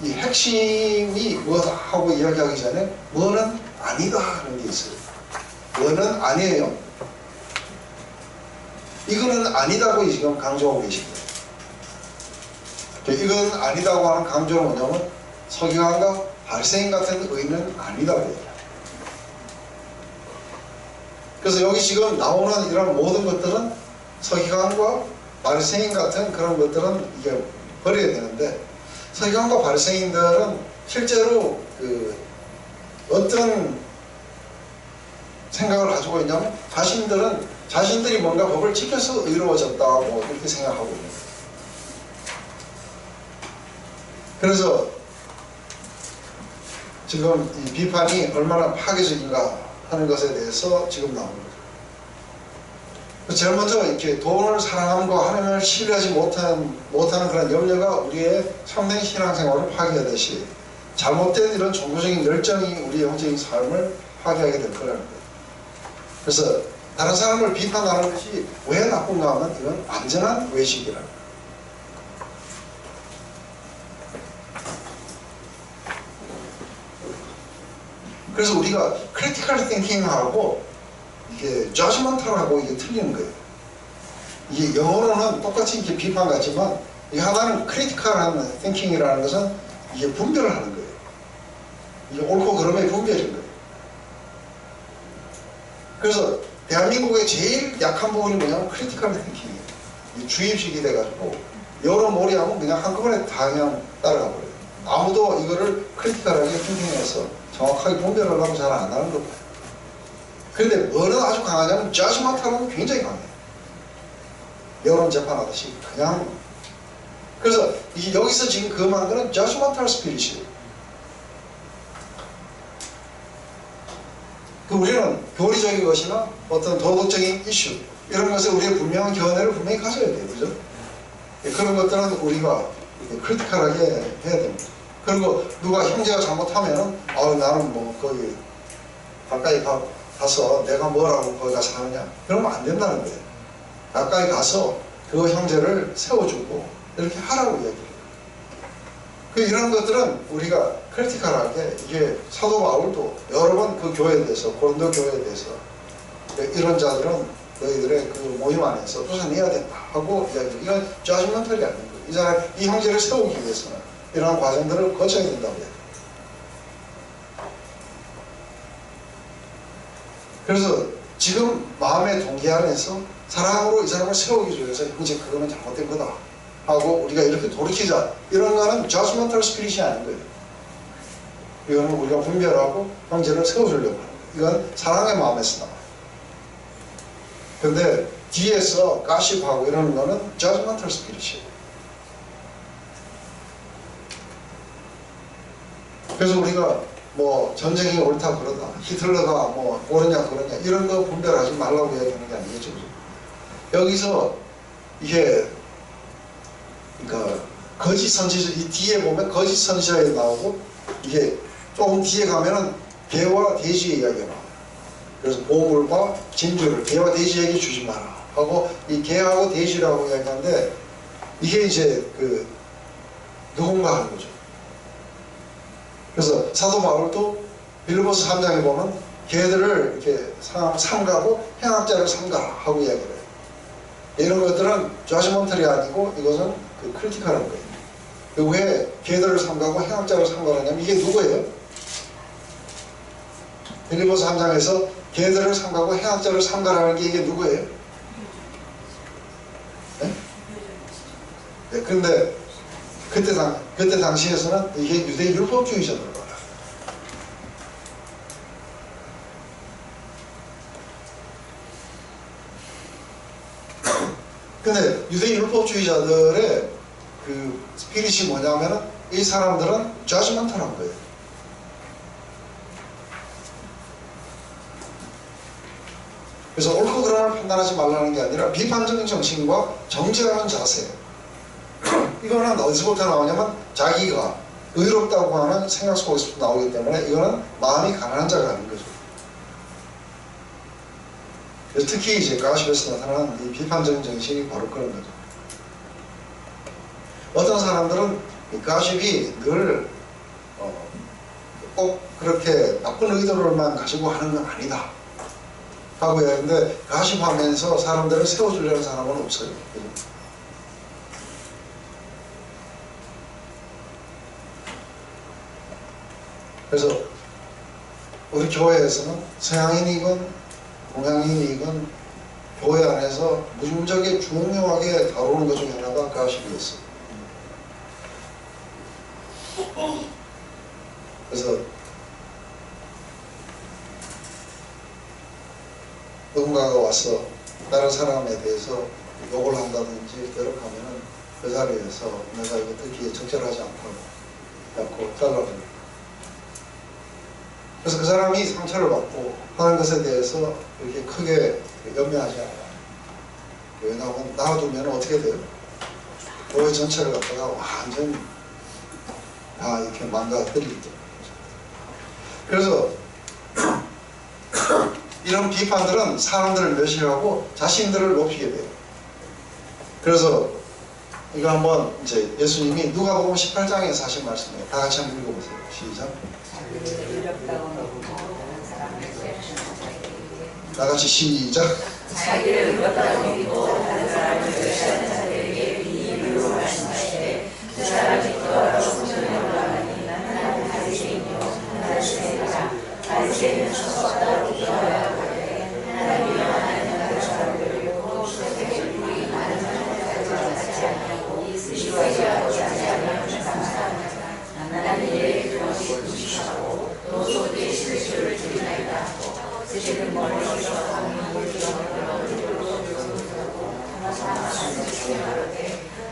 Speaker 2: 이 핵심이 뭐다 하고 이야기하기 전에 뭐는 아니다 하는 게 있어요. 뭐는 아니에요. 이거는 아니다고 지금 강조하고 계십니다. 이건 아니다고 하는 강조는 뭐냐면 서기관과 바리새인 같은 의는 아니다고 해요. 그래서 여기 지금 나오는 이런 모든 것들은 서기관과 바리새인 같은 그런 것들은 이게 버려야 되는데, 서기관과 바리새인들은 실제로 그 어떤 생각을 가지고 있냐면 자신들이 뭔가 법을 지켜서 의로워졌다고 이렇게 생각하고 있는 거예요. 그래서 지금 이 비판이 얼마나 파괴적인가 하는 것에 대해서 지금 나오는 거죠. 제일 먼저 이렇게 돈을 사랑함과 하나님을 신뢰하지 못하는 그런 염려가 우리의 참된 신앙생활을 파괴하듯이 잘못된 이런 종교적인 열정이 우리의 영적인 삶을 파괴하게 될 거라는 거예요. 그래서 다른 사람을 비판하는 것이 왜 나쁜가 하면 이건 완전한 외식이라는 거예요. 그래서 우리가 크리티컬 띵킹하고 이게 저지먼탈하고 이게 틀리는 거예요. 이게 영어로는 똑같이 이렇게 비판 같지만 이 하나는 크리티컬한 띵킹이라는 것은 이게 분별을 하는 거예요. 이게 옳고 그름의 분별인 거예요. 그래서 대한민국의 제일 약한 부분이 뭐냐면 크리티컬 띵킹이에요. 주입식이 돼가지고 여러 몰이하면 그냥 한꺼번에 다 그냥 따라가 버려요. 아무도 이거를 크리티컬하게 띵킹해서 정확하게 분별을 하고 잘 안 하는 거 봐요. 그런데 뭐는 아주 강하냐면 저지먼탈은 굉장히 강해요. 여론 재판하듯이 그냥. 그래서 여기서 지금 그 만드는 저지먼탈 스피릿이에요. 우리는 교리적인 것이나 어떤 도덕적인 이슈 이런 것에 우리의 분명한 견해를 분명히 가져야 돼요. 그죠? 그런 것들은 우리가 크리티컬하게 해야 됩니다. 그리고 누가 형제가 잘못하면 나는 뭐 거기 가까이 가서 내가 뭐라고 거기 가서 하느냐 그러면 안 된다는 거예요. 가까이 가서 그 형제를 세워주고 이렇게 하라고 이야기해요. 이런 것들은 우리가 크리티컬하게 이게 사도 바울도 여러 번 그 교회에 대해서 고린도 교회에 대해서 이런 자들은 너희들의 그 모임 안에서 쫓아내야 된다 하고 이야기해요. 이건 저지먼털이 아닌 거예요. 이 형제를 세우기 위해서는 이러한 과정들을 거쳐야 된다고 해요. 그래서 지금 마음의 동기 안에서 사랑으로 이 사람을 세우기 위해서 형제 그거는 잘못된 거다 하고 우리가 이렇게 돌이키자 이런 거는 judgmental spirit이 아닌 거예요. 이거는 우리가 분별하고 형제를 세워주려고 하는 거예요. 이건 사랑의 마음에서 나와요. 근데 뒤에서 가십하고 이러는 거는 judgmental spirit이에요. 그래서 우리가 뭐 전쟁이 옳다 그러다 히틀러가 뭐 옳으냐 그러냐 이런 거 분별하지 말라고 얘기하는 게 아니겠죠. 여기서 이게 그러니까 거짓 선지자 이 뒤에 보면 거짓 선지자에 나오고 이게 조금 뒤에 가면은 개와 돼지의 이야기가 나와요. 그래서 보물과 진주를 개와 돼지에게 주지 마라 하고 이 개하고 돼지라고 이야기하는데 이게 이제 그 누군가 하는 거죠. 그래서 사도 바울도 빌립보서 3장에 보면 개들을 이렇게 삼가고 행악자를 삼가라 하고 이야기를 해요. 이런 것들은 저지먼털이 아니고 이것은 그 크리티컬한 거예요. 왜 개들을 삼가고 행악자를 삼가라냐면 이게 누구예요? 빌립보서 3장에서 개들을 삼가고 해악자를 삼가라는 게 이게 누구예요? 네? 네, 근데 그때 당시에서는 이게 유대 율법주의자들 거야. 근데 유대 율법주의자들의 그 스피릿이 뭐냐면은 이 사람들은 저지먼탈한 거예요. 그래서 옳고 그름을 판단하지 말라는 게 아니라 비판적인 정신과 정죄하는 자세. 이거는 어디서부터 나오냐면 자기가 의롭다고 하는 생각 속에서부터 나오기 때문에 이거는 마음이 가난한 자가 아닌 거죠. 그래서 특히 이제 가십에서 나타나는 이 비판적인 정신이 바로 그런 거죠. 어떤 사람들은 이 가십이 늘 꼭 그렇게 나쁜 의도를만 가지고 하는 건 아니다 하고 했는데 가십하면서 사람들을 세워주려는 사람은 없어요. 그래서 우리 교회에서는 서양인이건 동양인이건 교회 안에서 무지무지하게 중요하게 다루는 것 중에 하나가 가십이었어요. 그래서 누군가가 와서 다른 사람에 대해서 욕을 한다든지 괴롭하면은 그 자리에서 내가 이거 듣기에 적절하지 않다고 잘라버려요. 그래서 그 사람이 상처를 받고 하는 것에 대해서 이렇게 크게 연명하지 않아요. 왜냐하면 놔두면 어떻게 돼요? 교회 전체를 갖다가 완전히 다 이렇게 망가뜨리기 때문에. 그래서 이런 비판들은 사람들을 멸시하고 자신들을 높이게 돼요. 그래서 이거 한번 이제 예수님이 누가복음 18장에서 하신 말씀이에요. 다 같이 한번 읽어보세요. 시작. 다 같이 시작.
Speaker 4: 자기를 의롭다고 믿고 다른 사람을 멸시하는 자들에게 비밀로 말씀하시되 그 사람이 또한 성전에 올라가니 나는 바리새인이요 나는 세리라. 바리새인은 서서 따로 기도하여 하되 하나님이여 나는 다른 사람들을 욕하고 우리 많은 사람을 가지 아니하고 이스라엘이 하지 아니하면 감사합니다. 나는 이에 도시 부시하고 또 소비의 실수를 드리나이다 하고 스시는 멀리서 하는 물기로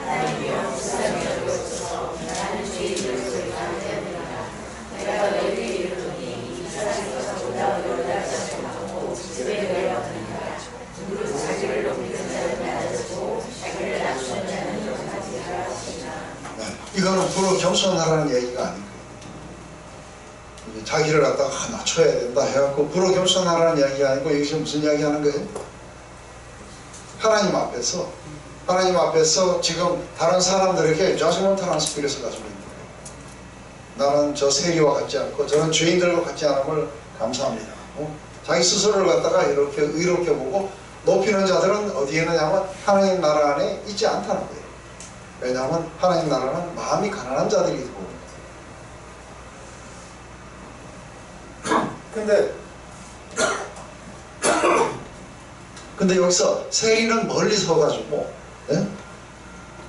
Speaker 4: 하나님이여 불쌍히 여기소서. 나는 죄인을 소리하옵나이다. 내가 너희에게 이르노니 이 사람에서 보다 어려워하지 않고 집에 내려왔느니라. 누구도 자기를 높이는 자는 낮아지고 자기를 낮추는 자는 높아지게 하라시나.
Speaker 2: 이거는 불을 겸손하라는 얘기가 아니고 자기를 갖다가 낮춰야 된다 해갖고 불을 겸손하라는 이야기가 아니고 여기 지금 무슨 이야기 하는 거예요? 하나님 앞에서 지금 다른 사람들에게 저지먼탈한 스피릿을 가지고 있는 거예요. 나는 저 세리와 같지 않고 저는 죄인들과 같지 않음을 감사합니다. 자기 스스로를 갖다가 이렇게 의롭게 보고 높이는 자들은 어디에 있느냐면 하나님 나라 안에 있지 않다는 거예요. 왜냐하면 하나님 나라는 마음이 가난한 자들이 있고. 근데 여기서 세리는 멀리 서가지고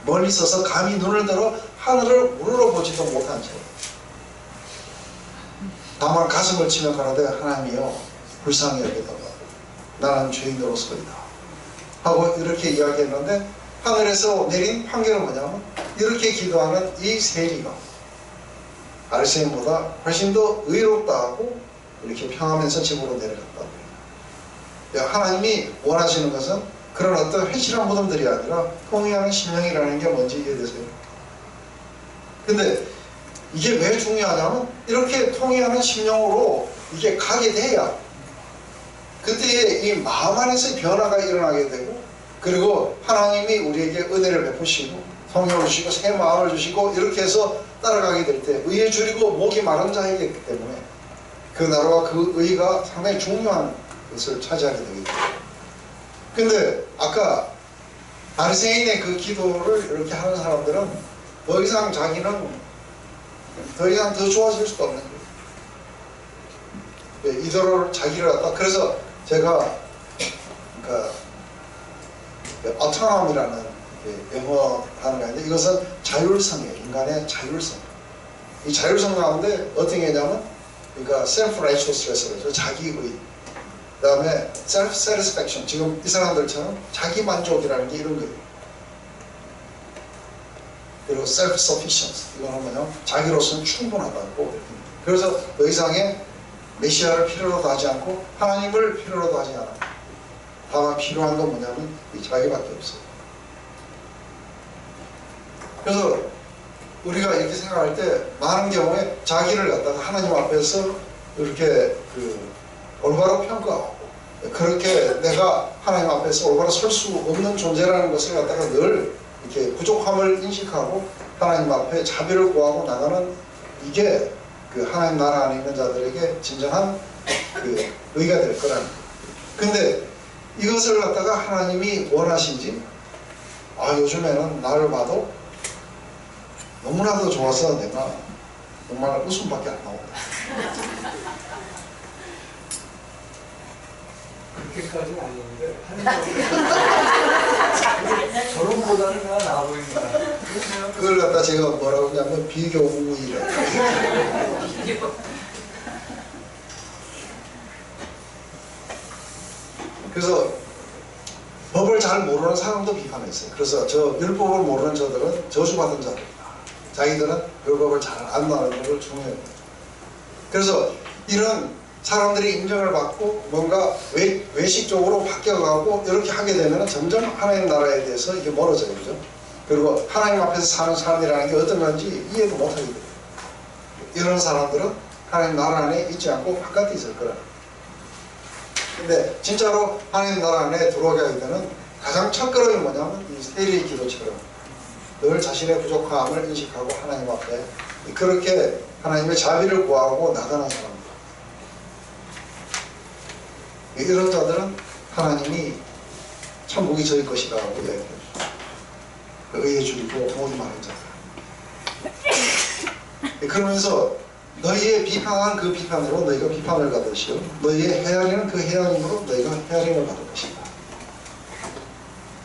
Speaker 2: 멀리 서서 감히 눈을 들어 하늘을 우러러보지도 못한 채 다만 가슴을 치며 가라되 하나님이여 불쌍히 여기다가 나는 죄인으로서이다 하고 이렇게 이야기했는데 하늘에서 내린 판결은 뭐냐면 이렇게 기도하는 이 세리가 바리새인보다 훨씬 더 의롭다 하고 이렇게 평하면서 집으로 내려갔다. 하나님이 원하시는 것은 그런 어떤 회칠한 무덤들이 아니라 통회하는 심령이라는 게 뭔지 이해되세요? 근데 이게 왜 중요하냐면 이렇게 통회하는 심령으로 이게 가게 돼야 그때에 이 마음 안에서 변화가 일어나게 되고 그리고 하나님이 우리에게 은혜를 베푸시고 성령을 주시고 새 마음을 주시고 이렇게 해서 따라가게 될 때 의에 줄이고 목이 마른 자이기 때문에 그 나라와 그 의가 상당히 중요한 것을 차지하게 되게 돼요. 근데 아까 바리새인의 그 기도를 이렇게 하는 사람들은 더 이상 자기는 더 이상 더 좋아질 수가 없는 거예요. 이대로 자기를 갖다 그래서 제가 그러니까 autonomy라는 영어 단어가 있는데 이것은 자율성이에요. 인간의 자율성. 이 자율성 가운데 어떤 게 있냐면 그러니까 self-righteousness 그러죠. 자기의. 그 다음에 self-satisfaction. 지금 이 사람들처럼 자기 만족이라는 게 이런 거예요. 그리고 self-sufficiency. 이거는 뭐냐면 자기로서는 충분하다고. 그래서 더 이상의 메시아를 필요로도 하지 않고 하나님을 필요로도 하지 않아요. 다만 필요한 건 뭐냐면 이 자기밖에 없어요. 그래서 우리가 이렇게 생각할 때 많은 경우에 자기를 갖다가 하나님 앞에서 이렇게 올바로 평가하고 그렇게 내가 하나님 앞에서 올바로 설 수 없는 존재라는 것을 갖다가 늘 이렇게 부족함을 인식하고 하나님 앞에 자비를 구하고 나가는 이게 그 하나님 나라 안에 있는 자들에게 진정한 그 의가 될 거라는 거예요. 근데 이것을 갖다가 하나님이 원하신지 요즘에는 나를 봐도 너무나도 좋아서 내가 정말 웃음밖에 안 나온다.
Speaker 5: 그렇게까지는 아닌데 저런보다는 내가 나아 보인다.
Speaker 2: 그걸 갖다 제가 뭐라고 하냐면 비교우위라. 그래서 법을 잘 모르는 사람도 비판했어요. 그래서 저 율법을 모르는 저들은 저주받은 자들이다. 자기들은 율법을 잘 안다는 것을 중요해요. 그래서 이런 사람들이 인정을 받고 뭔가 외식적으로 바뀌어가고 이렇게 하게 되면 점점 하나님 나라에 대해서 이게 멀어져요. 그죠? 그리고 하나님 앞에서 사는 삶이라는 게 어떤 건지 이해도 못하게 돼요. 이런 사람들은 하나님 나라 안에 있지 않고 바깥에 있을 거라. 근데 진짜로 하나님 나라 안에 들어가게 되는 가장 첫걸음이 뭐냐면 이 세리의 기도처럼 늘 자신의 부족함을 인식하고 하나님 앞에 그렇게 하나님의 자비를 구하고 나가는 사람들. 이런 자들은 하나님이 천국이 저희 것이라고 이야기해요. 의에 줄이고 모두 많은 자들. 그러면서 너희의 비판한 그 비판으로 너희가 비판을 받으시오. 너희의 헤아리는 그 헤아림으로 너희가 헤아림을 받을 것이다.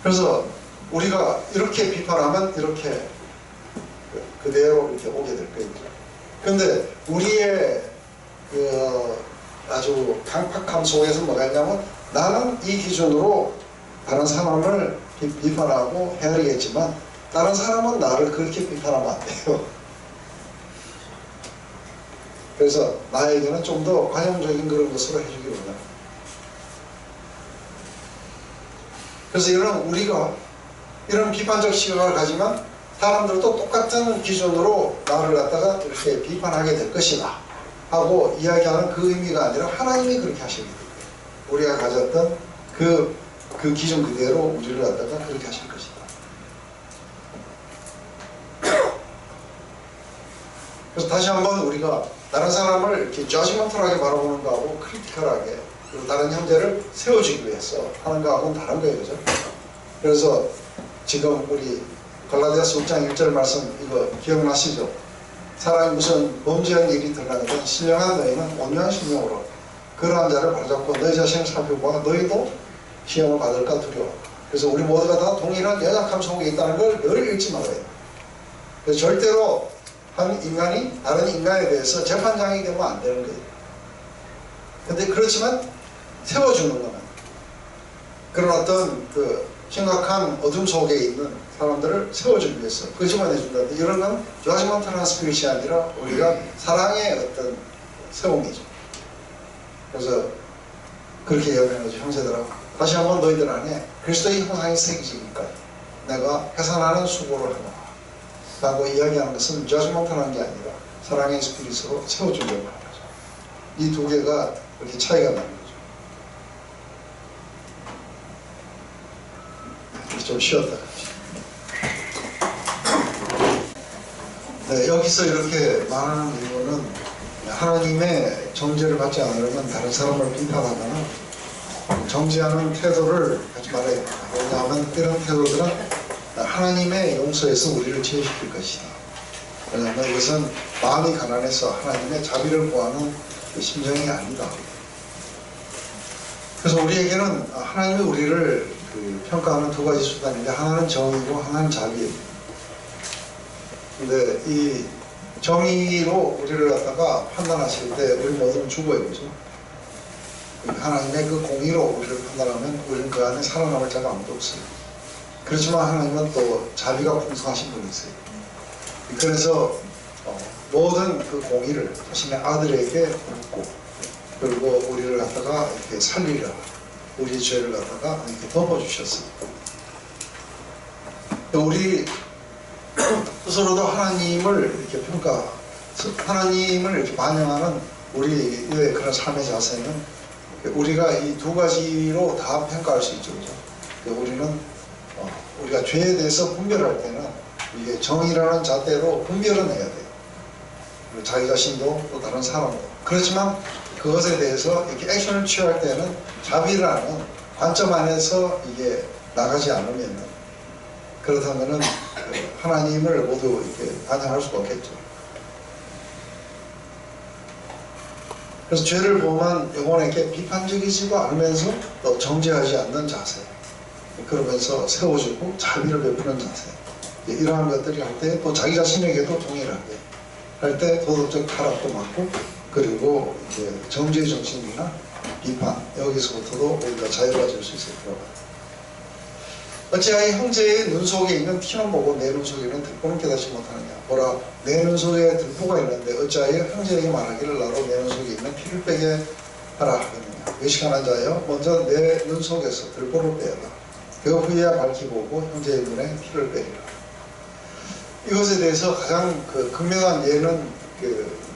Speaker 2: 그래서 우리가 이렇게 비판하면 이렇게 그대로 이렇게 오게 될 거예요. 그런데 우리의 아주 강팍함 속에서 뭐가 있냐면 나는 이 기준으로 다른 사람을 비판하고 헤아리겠지만 다른 사람은 나를 그렇게 비판하면 안 돼요. 그래서 나에게는 좀 더 관용적인 그런 것으로 해주기 원합니다. 그래서 우리가 이런 비판적 시각을 가지만 사람들도 똑같은 기준으로 나를 갖다가 이렇게 비판하게 될 것이다 하고 이야기하는 그 의미가 아니라 하나님이 그렇게 하시게 될 거예요. 우리가 가졌던 그 기준 그대로 우리를 갖다가 그렇게 하실 것이다. 그래서 다시 한번 우리가 다른 사람을 이렇게 저지먼털하게 바라보는 거하고 크리티컬하게 그리고 다른 형제를 세워주기 위해서 하는 거하고는 다른 거예요. 그죠? 그래서 지금 우리 갈라디아서 6장 1절 말씀 이거 기억나시죠? 사람이 무슨 범죄한 일이 드러나거든 신령한 너희는 온유한 심령으로 그러한 자를 바로잡고 너희 자신을 살펴보아 너희도 시험을 받을까 두려워. 그래서 우리 모두가 다 동일한 연약함 속에 있다는 걸 늘 잊지 말아야 돼요. 그래서 절대로 한 인간이 다른 인간에 대해서 재판장이 되면 안 되는 거예요. 근데 그렇지만 세워주는 거는 그런 어떤 심각한 어둠 속에 있는 사람들을 세워주기 위해서 끄집어내준다. 이런 건 저지먼탈한 스피릿이 아니라 우리가 사랑의 어떤 세움이죠. 그래서 그렇게 이야기하는 거죠. 형제들하고 다시 한번 너희들 안에 그리스도의 형상이 새기지니까 내가 해산하는 수고를 하노라 라고 이야기하는 것은 저지먼탈한 게 아니라 사랑의 스피릿으로 세워주려고 하는 거죠. 이 두 개가 그렇게 차이가 나는 거죠. 좀 쉬었다. 네, 여기서 이렇게 말하는 이유는 하나님의 정죄를 받지 않으려면 다른 사람을 비판하거나 정죄하는 태도를 하지 말아야 됩니다. 왜냐하면 이런 태도들은 하나님의 용서에서 우리를 제외시킬 것이다. 왜냐하면 이것은 마음이 가난해서 하나님의 자비를 구하는 심정이 아니다. 그래서 우리에게는 하나님이 우리를 평가하는 두 가지 수단인데 하나는 정의고 하나는 자비예요. 근데 이 정의로 우리를 갖다가 판단하실 때 우리 모두는 죽어요, 그죠? 하나님의 그 공의로 우리를 판단하면 우리는 그 안에 살아남을 자가 아무도 없어요. 그렇지만 하나님은 또 자비가 풍성하신 분이세요. 그래서 모든 그 공의를 자신의 아들에게 묻고 그리고 우리를 갖다가 이렇게 살리려 우리의 죄를 갖다가 이렇게 덮어주셨어요. 우리 스스로도 하나님을 이렇게 하나님을 이렇게 반영하는 우리의 그런 삶의 자세는 우리가 이 두 가지로 다 평가할 수 있죠. 그죠? 우리는 우리가 죄에 대해서 분별할 때는 이게 정의라는 잣대로 분별은 해야 돼요. 자기 자신도 또 다른 사람도. 그렇지만 그것에 대해서 이렇게 액션을 취할 때는 자비라는 관점 안에서 이게 나가지 않으면 그렇다면은 하나님을 모두 이렇게 반영할 수가 없겠죠. 그래서 죄를 보면 영혼에게 비판적이지도 않으면서 또 정죄하지 않는 자세. 그러면서 세워주고 자비를 베푸는 자세. 이러한 것들이 할 때 또 자기 자신에게도 동일하게 할 때 도덕적 타락도 맞고 그리고 이제 정죄의 정신이나 비판 여기서부터도 우리가 자유로워질 수 있을 거라고. 어찌하여 형제의 눈 속에 있는 티는 보고 내 눈 속에 있는 들보는 깨닫지 못하느냐. 보라 내 눈 속에 들보가 있는데 어찌하여 형제에게 말하기를 나로 내 눈 속에 있는 피를 빼게 하라 하느냐. 외식하는 자여 먼저 내 눈 속에서 들보를 빼라. 그 후에야 밝히 보고 형제의 눈에 피를 빼리라. 이것에 대해서 가장 극명한 예는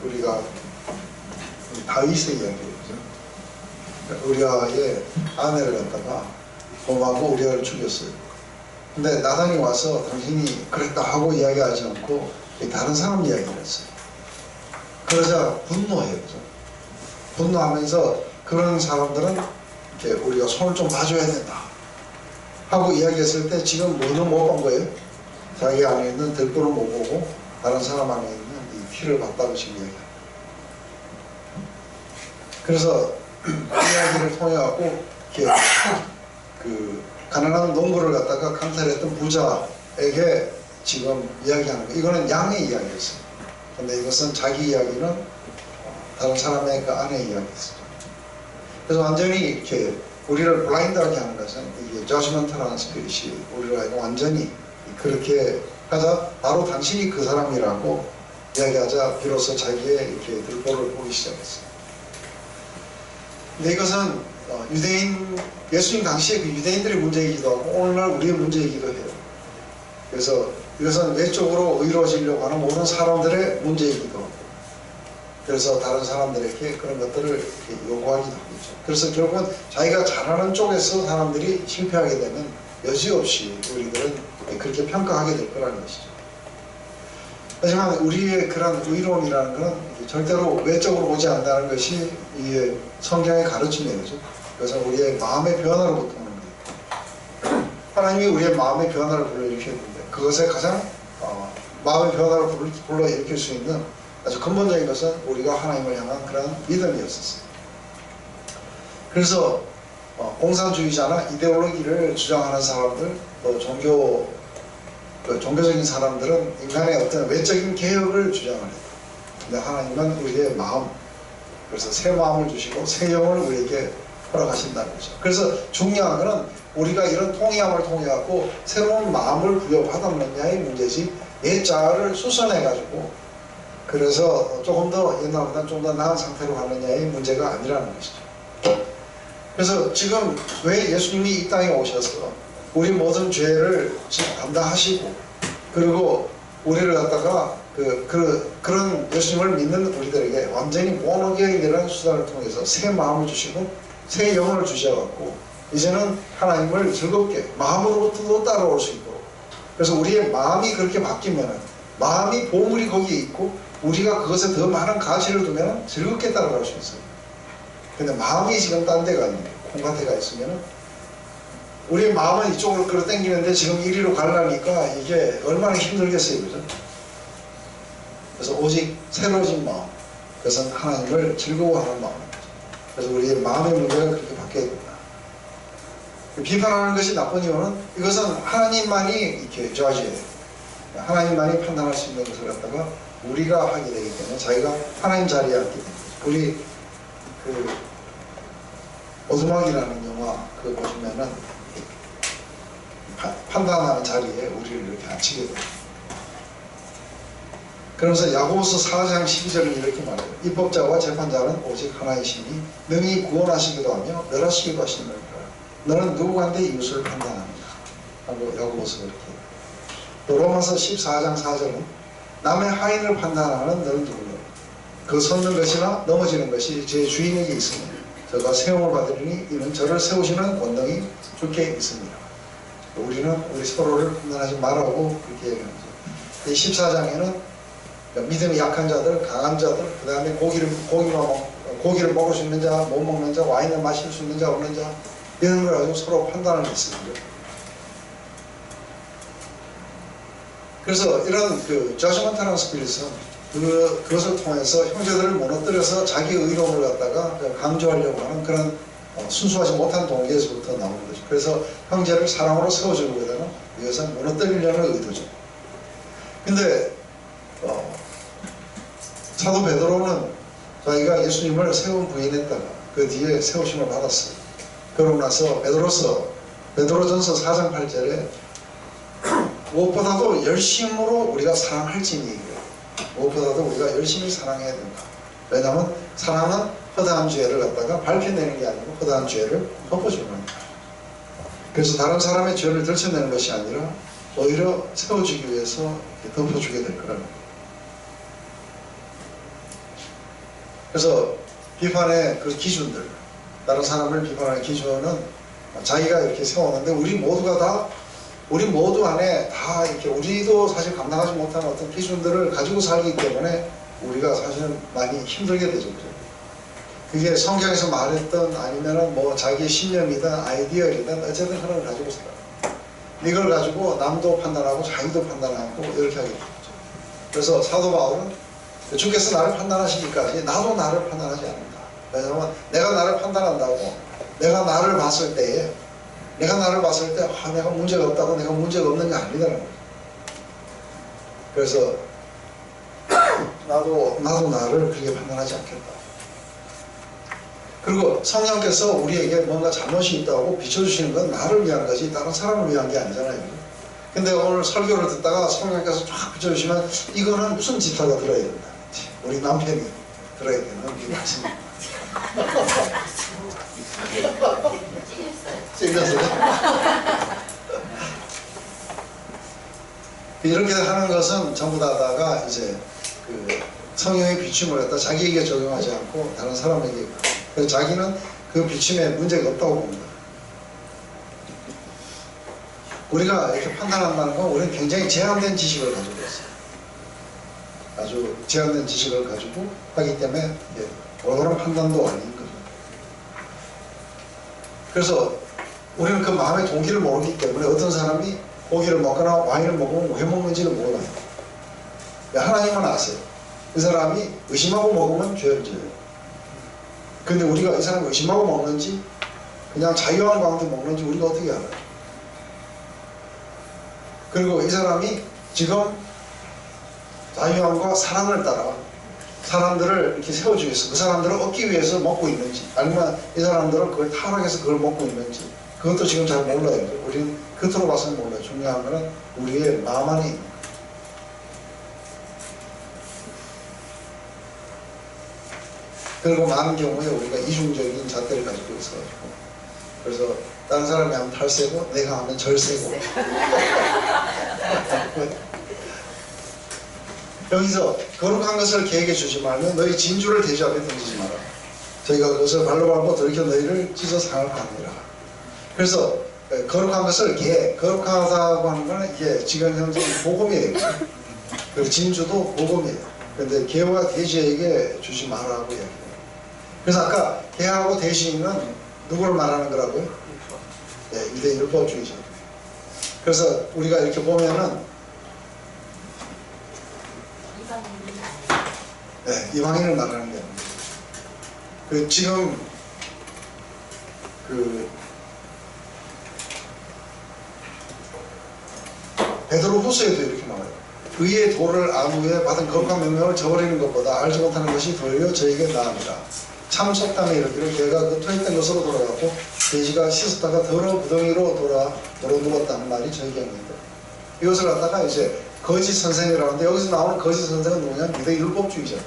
Speaker 2: 우리가 다윗의 이야기예요. 우리아의 아내를 갖다가 범하고 우리아를 죽였어요. 근데 나단이 와서 당신이 그랬다 하고 이야기하지 않고 다른 사람 이야기를 했어요. 그러자 분노해요. 그죠? 분노하면서 그런 사람들은 이렇게 우리가 손을 좀 봐줘야 된다 하고 이야기했을 때 지금 뭐는 못 본 거예요? 자기 안에 있는 들보를 못 보고 다른 사람 안에 있는 이 피를 봤다고 지금 이야기합니다. 그래서 이야기를 통해 갖고 가난한 농부를 갖다가 강탈했던 부자에게 지금 이야기하는 거. 이거는 양의 이야기였어요. 근데 이것은 자기 이야기는 다른 사람의 그 아내의 이야기였어요. 그래서 완전히 이렇게 우리를 블라인드하게 하는 것은 이게 저지먼트라는 스피릿이 우리를 알고 완전히 그렇게 하자 바로 당신이 그 사람이라고 이야기하자 비로소 자기의 이렇게 들보를 보기 시작했어요. 근데 이것은 예수님 당시에 그 유대인들의 문제이기도 하고 오늘날 우리의 문제이기도 해요. 그래서 이것은 외적으로 의로워지려고 하는 모든 사람들의 문제이기도 하고 그래서 다른 사람들에게 그런 것들을 이렇게 요구하기도 하겠죠. 그래서 결국은 자기가 잘하는 쪽에서 사람들이 실패하게 되면 여지없이 우리들은 그렇게 평가하게 될 거라는 것이죠. 하지만 우리의 그런 의로움이라는 것은 절대로 외적으로 오지 않는다는 것이 이 성경의 가르침이에요. 그래서 우리의 마음의 변화로부터 오는 거예요. 하나님이 우리의 마음의 변화를 불러일으켰는데 그것에 가장 마음의 변화를 불러일으킬 수 있는 아주 근본적인 것은 우리가 하나님을 향한 그런 믿음이었었어요. 그래서 공산주의자나 이데올로기를 주장하는 사람들 또 종교적인 사람들은 인간의 어떤 외적인 개혁을 주장을 해요. 근데 하나님은 우리의 마음, 그래서 새 마음을 주시고 새 영을 우리에게 허락하신다는 거죠. 그래서 중요한 것은 우리가 이런 통회함을 통해 갖고 새로운 마음을 부여받았느냐의 문제지 옛 자아를 수선해가지고 그래서 조금 더 옛날보다 좀 더 나은 상태로 가느냐의 문제가 아니라는 것이죠. 그래서 지금 왜 예수님이 이 땅에 오셔서 우리 모든 죄를 담당하시고 그리고 우리를 갖다가 그런 예수님을 믿는 우리들에게 완전히 본어게인이라는 수단을 통해서 새 마음을 주시고 새 영혼을 주셔갖고 이제는 하나님을 즐겁게 마음으로부터도 따라올 수 있도록 그래서 우리의 마음이 그렇게 바뀌면 마음이 보물이 거기에 있고 우리가 그것에 더 많은 가치를 두면 즐겁게 따라갈 수 있어요. 근데 마음이 지금 딴 데가 있는 콩밭에가 있으면 우리의 마음은 이쪽으로 끌어당기는데 지금 이리로 가려니까 이게 얼마나 힘들겠어요. 그죠? 그래서 오직 새로워진 마음 그것은 하나님을 즐거워하는 마음. 그래서 우리의 마음의 문제가 그렇게 바뀌어야 된다. 비판하는 것이 나쁜 이유는 이것은 하나님만이 이렇게 저지해요. 하나님만이 판단할 수 있는 것을 갖다가 우리가 하게 되기 때문에 자기가 하나님 자리에 앉게 됩니다. 우리 그 오두막이라는 영화 그거 보시면은 판단하는 자리에 우리를 이렇게 앉히게 돼요. 그러면서 야고보서 4장 12절은 이렇게 말해요. 입법자와 재판자는 오직 하나이시니 능히 구원하시기도 하며 멸하시기도 하시느니라. 너는 누구한테 이웃을 판단합니다. 하고 야고보서 그렇게 해요. 또 로마서 14장 4절은 남의 하인을 판단하는 너는 누구냐. 그 섰는 것이나 넘어지는 것이 제 주인에게 있으니 저가 세움을 받으리니 이는 저를 세우시는 권능이 주께 있습니다. 우리는 우리 서로를 판단하지 말라고 그렇게 얘기합니다. 이 14장에는 믿음이 약한 자들, 강한 자들, 그 다음에 고기를 먹을 수 있는 자, 못 먹는 자, 와인을 마실 수 있는 자, 없는 자, 이런 걸 가지고 서로 판단을 했습니다. 그래서 이런 저지먼트라는 스피릿은 그것을 통해서 형제들을 무너뜨려서 자기 의로움을 갖다가 강조하려고 하는 그런 순수하지 못한 동기에서부터 나오는 거죠. 그래서 형제를 사랑으로 세워주려고 하는 이것은 무너뜨리려는 의도죠. 근데 사도 베드로는 자기가 예수님을 세 번 부인했다가 그 뒤에 세우심을 받았어요. 그러고 나서 베드로전서 4장 8절에 무엇보다도 열심으로 우리가 사랑할지니 얘기해요. 무엇보다도 우리가 열심히 사랑해야 된다. 왜냐하면 사랑은 허다한 죄를 갖다가 밝혀내는 게 아니고 허다한 죄를 덮어주는 거니까. 그래서 다른 사람의 죄를 들춰내는 것이 아니라 오히려 세워주기 위해서 덮어주게 될 거라는 거예요. 그래서 비판의 그 기준들, 다른 사람을 비판하는 기준은 자기가 이렇게 세웠는데 우리 모두 안에 다 이렇게 우리도 사실 감당하지 못하는 어떤 기준들을 가지고 살기 때문에 우리가 사실은 많이 힘들게 되죠. 그게 성경에서 말했던 아니면은 뭐 자기의 신념이든 아이디어이든 어쨌든 그런 걸 가지고 살아요. 이걸 가지고 남도 판단하고 자기도 판단하고 이렇게 하게 되죠. 그래서 사도 바울은 주께서 나를 판단하시기까지 나도 나를 판단하지 않는다. 왜냐하면 내가 나를 판단한다고 내가 나를 봤을 때 내가 문제가 없다고 내가 문제가 없는 게 아니라는 거예요. 그래서 나도 나를 그렇게 판단하지 않겠다. 그리고 성령께서 우리에게 뭔가 잘못이 있다고 비춰주시는 건 나를 위한 것이 다른 사람을 위한 게 아니잖아요. 근데 오늘 설교를 듣다가 성령께서 쫙 비춰주시면 이거는 무슨 지타가 들어야 된다. 우리 남편이 들어야 되는 그 말씀입니다. 찔렸어요? 이렇게 하는 것은 전부 다가 이제 그 성령의 비춤을 갖다 자기에게 적용하지 않고 다른 사람에게, 그래서 자기는 그 비춤에 문제가 없다고 봅니다. 우리가 이렇게 판단한다는 건 우리는 굉장히 제한된 지식을 가지고 있어요. 아주 제한된 지식을 가지고 하기 때문에 올바른 판단도 아닌 거죠. 그래서 우리는 그 마음의 동기를 모르기 때문에 어떤 사람이 고기를 먹거나 와인을 먹으면 왜 먹는지를 몰라요. 하나님은 아세요. 이 사람이 의심하고 먹으면 죄를 지어요. 근데 우리가 이 사람이 의심하고 먹는지 그냥 자유한 가운데 먹는지 우리가 어떻게 알아요? 그리고 이 사람이 지금 자유함과 사랑을 따라 사람들을 이렇게 세워주기 위해서 그 사람들을 얻기 위해서 먹고 있는지, 아니면 이 사람들은 그걸 타락해서 그걸 먹고 있는지, 그것도 지금 잘 몰라요. 우리는 겉으로 봐서는 몰라요. 중요한 거는 우리의 마음 안에 있는 거예요. 그리고 많은 경우에 우리가 이중적인 잣대를 가지고 있어가지고, 그래서 다른 사람이 하면 탈세고 내가 하면 절세고 여기서 거룩한 것을 계획해 주지 말면 너희 진주를 돼지 앞에 던지지 마라. 저희가 그것을 발로 밟고 들켜 너희를 찢어 상을 받느라. 그래서 거룩한 것을 거룩하다고 하는 거는 이게 지금 현재 복음이에요. 그리고 진주도 복음이에요. 그런데 개와 돼지에게 주지 마라고 이야기해요. 그래서 아까 개하고 돼지는 누구를 말하는 거라고요? 네, 유대 율법주의죠. 그래서 우리가 이렇게 보면은 네, 이방인을 말하는 게 지금 베드로 후서에도 이렇게 나와요. 의의 도를 안 후에 받은 거룩한 명령을 저버리는 것보다 알지 못하는 것이 도리어 저에게 나으니라. 참 속담에 이르기를 개가 그 토했던 것으로 돌아가고 돼지가 씻었다가 더러운 구덩이로 도로 누웠다는 말이 저에게 있는데, 이것을 갖다가 이제 거짓 선생이라고 하는데, 여기서 나오는 거짓 선생은 누구냐면 유대 율법주의자들.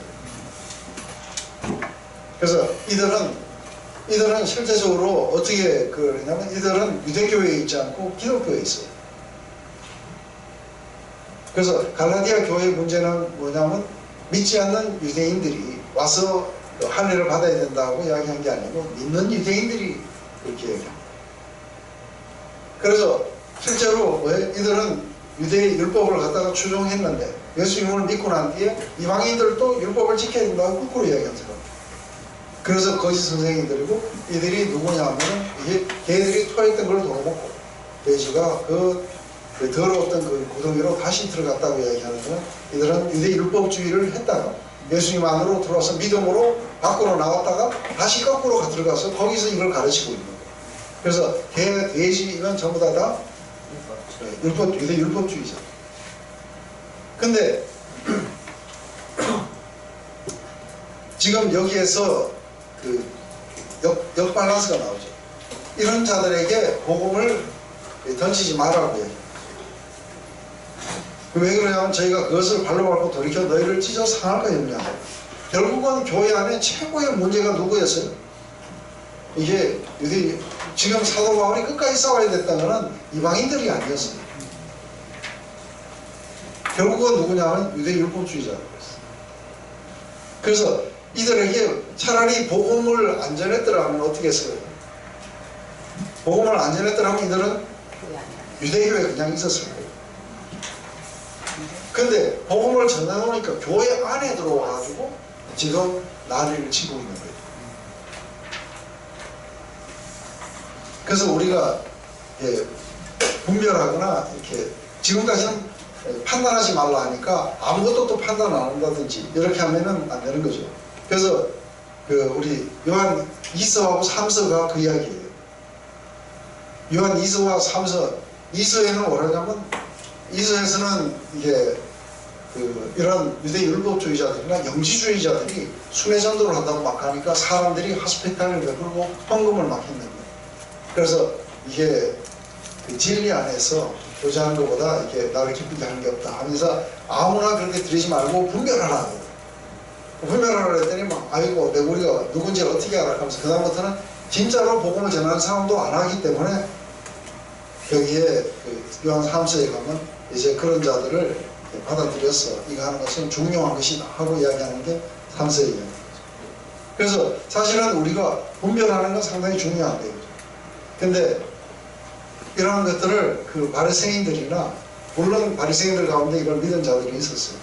Speaker 2: 그래서 이들은 실제적으로 어떻게 그러냐면, 이들은 유대교회에 있지 않고 기독교에 있어요. 그래서 갈라디아 교회의 문제는 뭐냐면, 믿지 않는 유대인들이 와서 할례를 받아야 된다고 이야기한 게 아니고 믿는 유대인들이 그렇게 얘기합니다. 그래서 실제로 이들은 유대의 율법을 갖다가 추종했는데, 예수님을 믿고 난 뒤에 이방인들도 율법을 지켜야 된다고 거꾸로 이야기한 사람. 그래서 거짓 선생님들이고, 이들이 누구냐 하면 이게 개들이 토했던 걸 돌아먹고 돼지가 그 더러웠던 그 구덩이로 다시 들어갔다고 이야기하는 거는, 이들은 유대 율법주의를 했다가 예수님 안으로 들어와서 믿음으로 밖으로 나왔다가 다시 거꾸로 들어가서 거기서 이걸 가르치고 있는 거예요. 그래서 개, 돼지 이건 전부 다 유대 율법주의자. 근데 지금 여기에서 역밸런스가 나오죠. 이런 자들에게 복음을 던지지 말라고 해요. 왜 그러냐면, 저희가 그것을 발로 밟고 돌이켜 너희를 찢어 상할까 염려하고. 결국은 교회 안에 최고의 문제가 누구였어요? 이게 지금 사도 바울이 끝까지 싸워야 됐다는 것은 이방인들이 아니었어요. 결국은 누구냐면 유대 율법주의자라고 했어요. 그래서 이들에게 차라리 복음을 안 전했더라면 어떻게 했어요? 복음을 안 전했더라면 이들은 유대교회에 그냥 있었을 거예요. 근데 복음을 전해놓으니까 교회 안에 들어와가지고 지금 난리를 치고 있는 거예요. 그래서 우리가 분별하거나 이렇게 지금까지는 판단하지 말라 하니까 아무것도 또 판단 안 한다든지 이렇게 하면은 안 되는 거죠. 그래서 우리 요한 2서하고 3서가 그 이야기예요. 요한 2서와 3서, 2서에는 뭐라냐면, 2서에서는 이게 이런 유대 율법주의자들이나 영지주의자들이 순회전도를 한다고 막 하니까 사람들이 하스피탈을 베풀고 헌금을 막 했는 거예요. 그래서 이게 진리 안에서 교제하는 것보다 이게 나를 기쁘게 하는 게 없다 하면서 아무나 그렇게 드리지 말고 분별하라고. 분별하라고 했더니 막, 아이고, 우리가 누군지 어떻게 알아? 하면서 그다음부터는 진짜로 복음을 전하는 사람도 안 하기 때문에 여기에 요한 3서에 가면 이제 그런 자들을 받아들였어. 이거 하는 것은 중요한 것이다 하고 이야기하는 게 3서의 이야기입니다. 그래서 사실은 우리가 분별하는 건 상당히 중요한 거예요. 근데 이런 것들을 바리새인들이나, 물론 바리새인들 가운데 이걸 믿은 자들이 있었어요.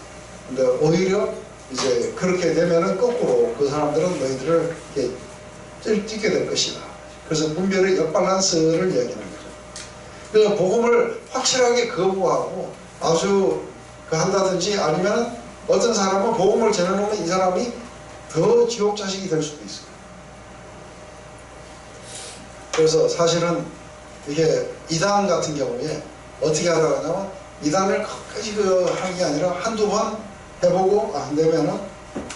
Speaker 2: 근데 오히려 이제 그렇게 되면은 거꾸로 그 사람들은 너희들을 이렇게 찢게 될 것이다. 그래서 분별의 역밸런스를 이야기하는 거죠. 그래서 복음을 확실하게 거부하고 아주 한다든지, 아니면 어떤 사람은 복음을 전해놓으면 이 사람이 더 지옥 자식이 될 수도 있어요. 그래서 사실은 이게 이단 같은 경우에 어떻게 하라고 하냐면, 이단을 끝까지 하는 게 아니라 한두 번 해보고 안 되면은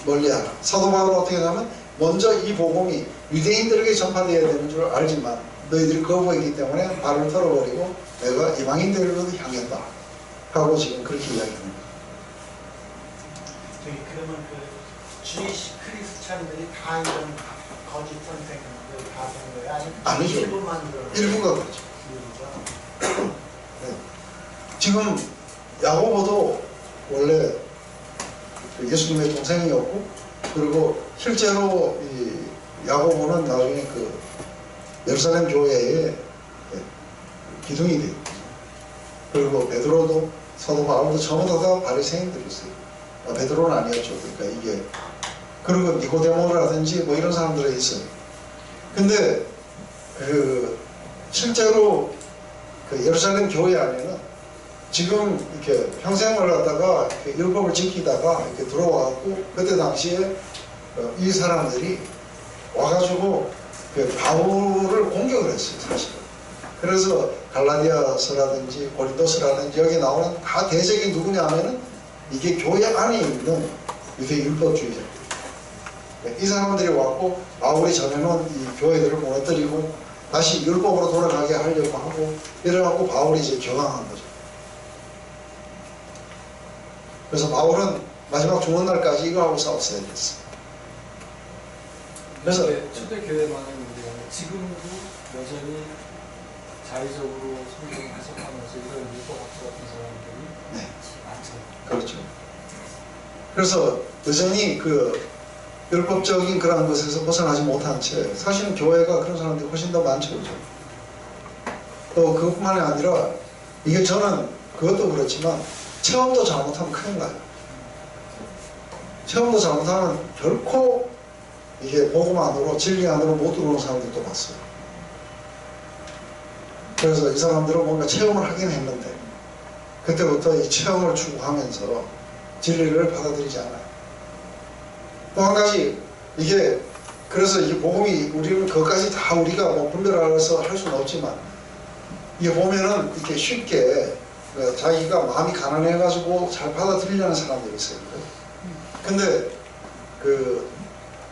Speaker 2: 멀리하라. 사도 바울은 어떻게 하냐면, 먼저 이 복음이 유대인들에게 전파되어야 되는 줄 알지만 너희들이 거부했기 때문에 발을 털어버리고 내가 이방인들로 향했다 하고 지금 그렇게 이야기합니다.
Speaker 6: 그러면 주이시 크리스찬들이 다 이런 거짓 선생님들 다 된 거예요? 아니면
Speaker 2: 아니죠.
Speaker 6: 일부만 그런
Speaker 2: 일부가 그렇죠. 네. 지금 야고보도 원래 예수님의 동생이었고, 그리고 실제로 이 야고보는 나중에 예루살렘 교회의 기둥이 돼요. 그리고 베드로도, 사도 바울도 전부 다 바리새인들이었어요. 베드로는 아니었죠. 그러니까 이게, 그리고 니고데모라든지 뭐 이런 사람들이 있어요. 근데 실제로 예루살렘 교회 안에는 지금 이렇게 평생을 갖다가 율법을 지키다가 이렇게 들어와갖고, 그때 당시에 이 사람들이 와가지고 그 바울을 공격을 했어요, 사실은. 그래서 갈라디아서라든지 고린도서라든지 여기 나오는 다 대적이 누구냐 하면은 이게 교회 안에 있는 이게 율법주의자. 이 사람들이 왔고 바울이 전해놓은 이 교회들을 무너뜨리고 다시 율법으로 돌아가게 하려고 하고 이래갖고 바울이 이제 경항한 거죠. 그래서 바울은 마지막 죽는 날까지 이거 하고 싸웠어야 됐어. 그래서
Speaker 5: 초대 교회만의 문제가 지금도 여전히 자의적으로 성경 해석하면서 이런 율법학자 같은 사람들이
Speaker 2: 네.
Speaker 5: 많죠.
Speaker 2: 그렇죠. 그래서 여전히 그 율법적인 그런 것에서 벗어나지 못한 채 사실은 교회가 그런 사람들이 훨씬 더 많죠. 그죠? 또 그것뿐만이 아니라 이게 저는 그것도 그렇지만 체험도 잘못하면 큰일 나요. 체험도 잘못하면 결코 이게 복음 안으로 진리 안으로 못 들어오는 사람들도 봤어요. 그래서 이 사람들은 뭔가 체험을 하긴 했는데 그때부터 이 체험을 추구하면서 진리를 받아들이지 않아요. 또 한 가지 이게 그래서 이 복음이 우리는 그것까지 다 우리가 뭐 분별해서 할 수는 없지만 이게 보면은 이렇게 쉽게 자기가 마음이 가난해가지고 잘 받아들이려는 사람들이 있어요. 근데 그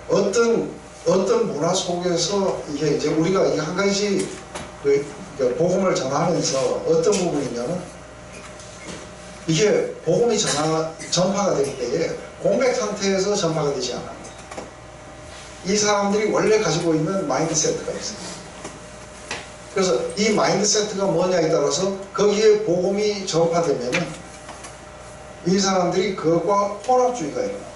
Speaker 2: 어떤 문화 속에서 이게 이제 우리가 이게 한 가지 그 복음을 전하면서 어떤 부분이냐면 이게 복음이 전파가 될 때에 공백 상태에서 전파가 되지 않아요. 이 사람들이 원래 가지고 있는 마인드세트가 있어요. 그래서 이 마인드세트가 뭐냐에 따라서 거기에 복음이 전파되면은 이 사람들이 그것과 혼합주의가 일어나요.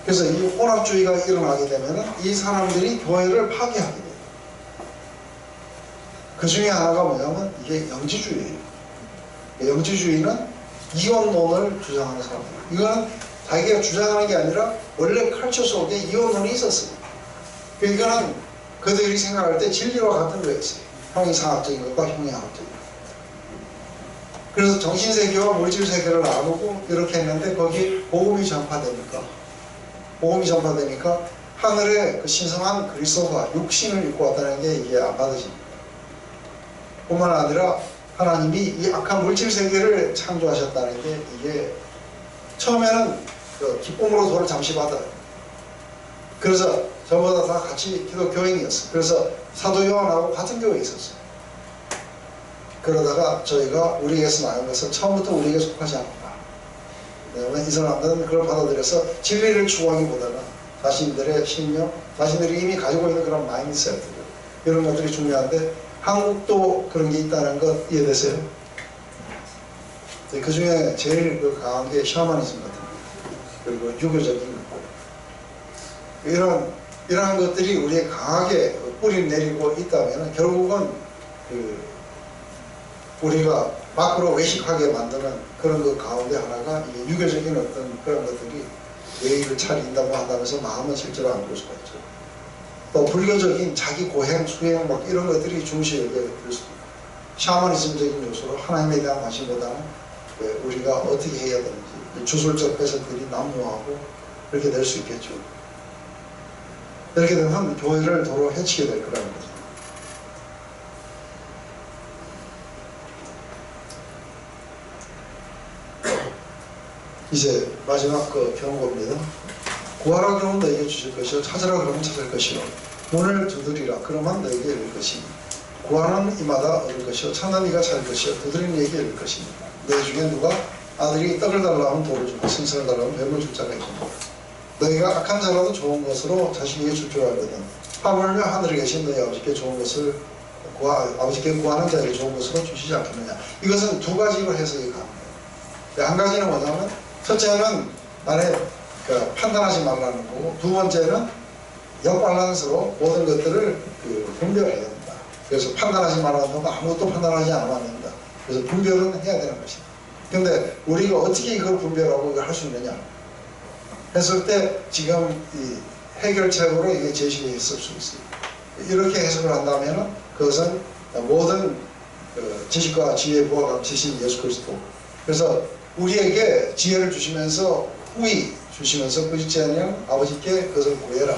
Speaker 2: 그래서 이 혼합주의가 일어나게 되면은 이 사람들이 교회를 파괴하게 돼요. 그 중에 하나가 뭐냐면 이게 영지주의예요. 영지주의는 이원론을 주장하는 사람들. 이거는 자기가 주장하는 게 아니라 원래 컬처 속에 이원론이 있었어요. 이거는 그들이 생각할 때 진리와 같은 거였어요. 형이상학적인 것과 형이학적인 것. 그래서 정신세계와 물질세계를 나누고 이렇게 했는데 거기 복음이 전파되니까 하늘에 그 신성한 그리스도가 육신을 입고 왔다는 게 이게 안 받아집니다. 뿐만 아니라 하나님이 이 악한 물질세계를 창조하셨다는 게 이게 처음에는 그 기쁨으로 도를 잠시 받아요. 그래서 저보다 다 같이 기독교인이었어요. 그래서 사도 요한하고 같은 교회에 있었어요. 그러다가 저희가 우리에게서 나온 것은 처음부터 우리에게 속하지 않는다. 왜냐하면 이 사람들은 그걸 받아들여서 진리를 추구하기보다는 자신들의 신념, 자신들이 이미 가지고 있는 그런 마인드세트 이런 것들이 중요한데 한국도 그런 게 있다는 것 이해되세요? 그 중에 제일 그 강한 게 샤머니즘 같은 거 그리고 유교적인 거 이러한 것들이 우리에 강하게 뿌리를 내리고 있다면 결국은 그 우리가 밖으로 외식하게 만드는 그런 것 가운데 하나가 이게 유교적인 어떤 그런 것들이 예의를 차린다고 한다면서 마음은 실제로 안 그럴 수가 있죠. 또 불교적인 자기 고행, 수행 막 이런 것들이 중시에 될 수도 있고 샤머니즘적인 요소로 하나님에 대한 관심보다는 우리가 어떻게 해야 되는지 주술적 배석들이 난무하고 그렇게 될 수 있겠죠. 이렇게 되면 교회를 도로 해치게 될 거라는 거죠. 이제 마지막 그 경고입니다. 구하라 그러면 너에게 주실 것이요 찾으라 그러면 찾을 것이요 문을 두드리라 그러면 너에게 열릴 것이니 구하는 이마다 얻을 것이요 찾는 이가 찾을 것이요 두드리는 이에게 열릴 것이니 너희 중에 누가 아들이 떡을 달라 하면 돌을 주고 생선을 달라 하면 뱀을 줄 자가 있느냐 너희가 악한 자라도 좋은 것으로 자식에게 줄 줄 알거든 하물며 하늘에 계신 너희 아버지께 좋은 것을 아버지께 구하는 자에게 좋은 것으로 주시지 않겠느냐. 이것은 두 가지로 해석이 가능해요. 한 가지는 뭐냐면 첫째는 나의 판단하지 말라는 거고 두 번째는 역발란스로 모든 것들을 분별해야 된다. 그래서 판단하지 말라는 거고 아무것도 판단하지 않으면 안 된다. 그래서 분별은 해야 되는 것이다. 근데 우리가 어떻게 이걸 분별하고 이걸 할 수 있느냐 했을 때 지금 이 해결책으로 이게 제시되어 있을 수 있어요. 이렇게 해석을 한다면 그것은 모든 지식과 지혜의 부하가 지신 예수 그리스도 그래서 우리에게 지혜를 주시면서 후히 주시면서 그 지혜는 아버지께 그것을 구해라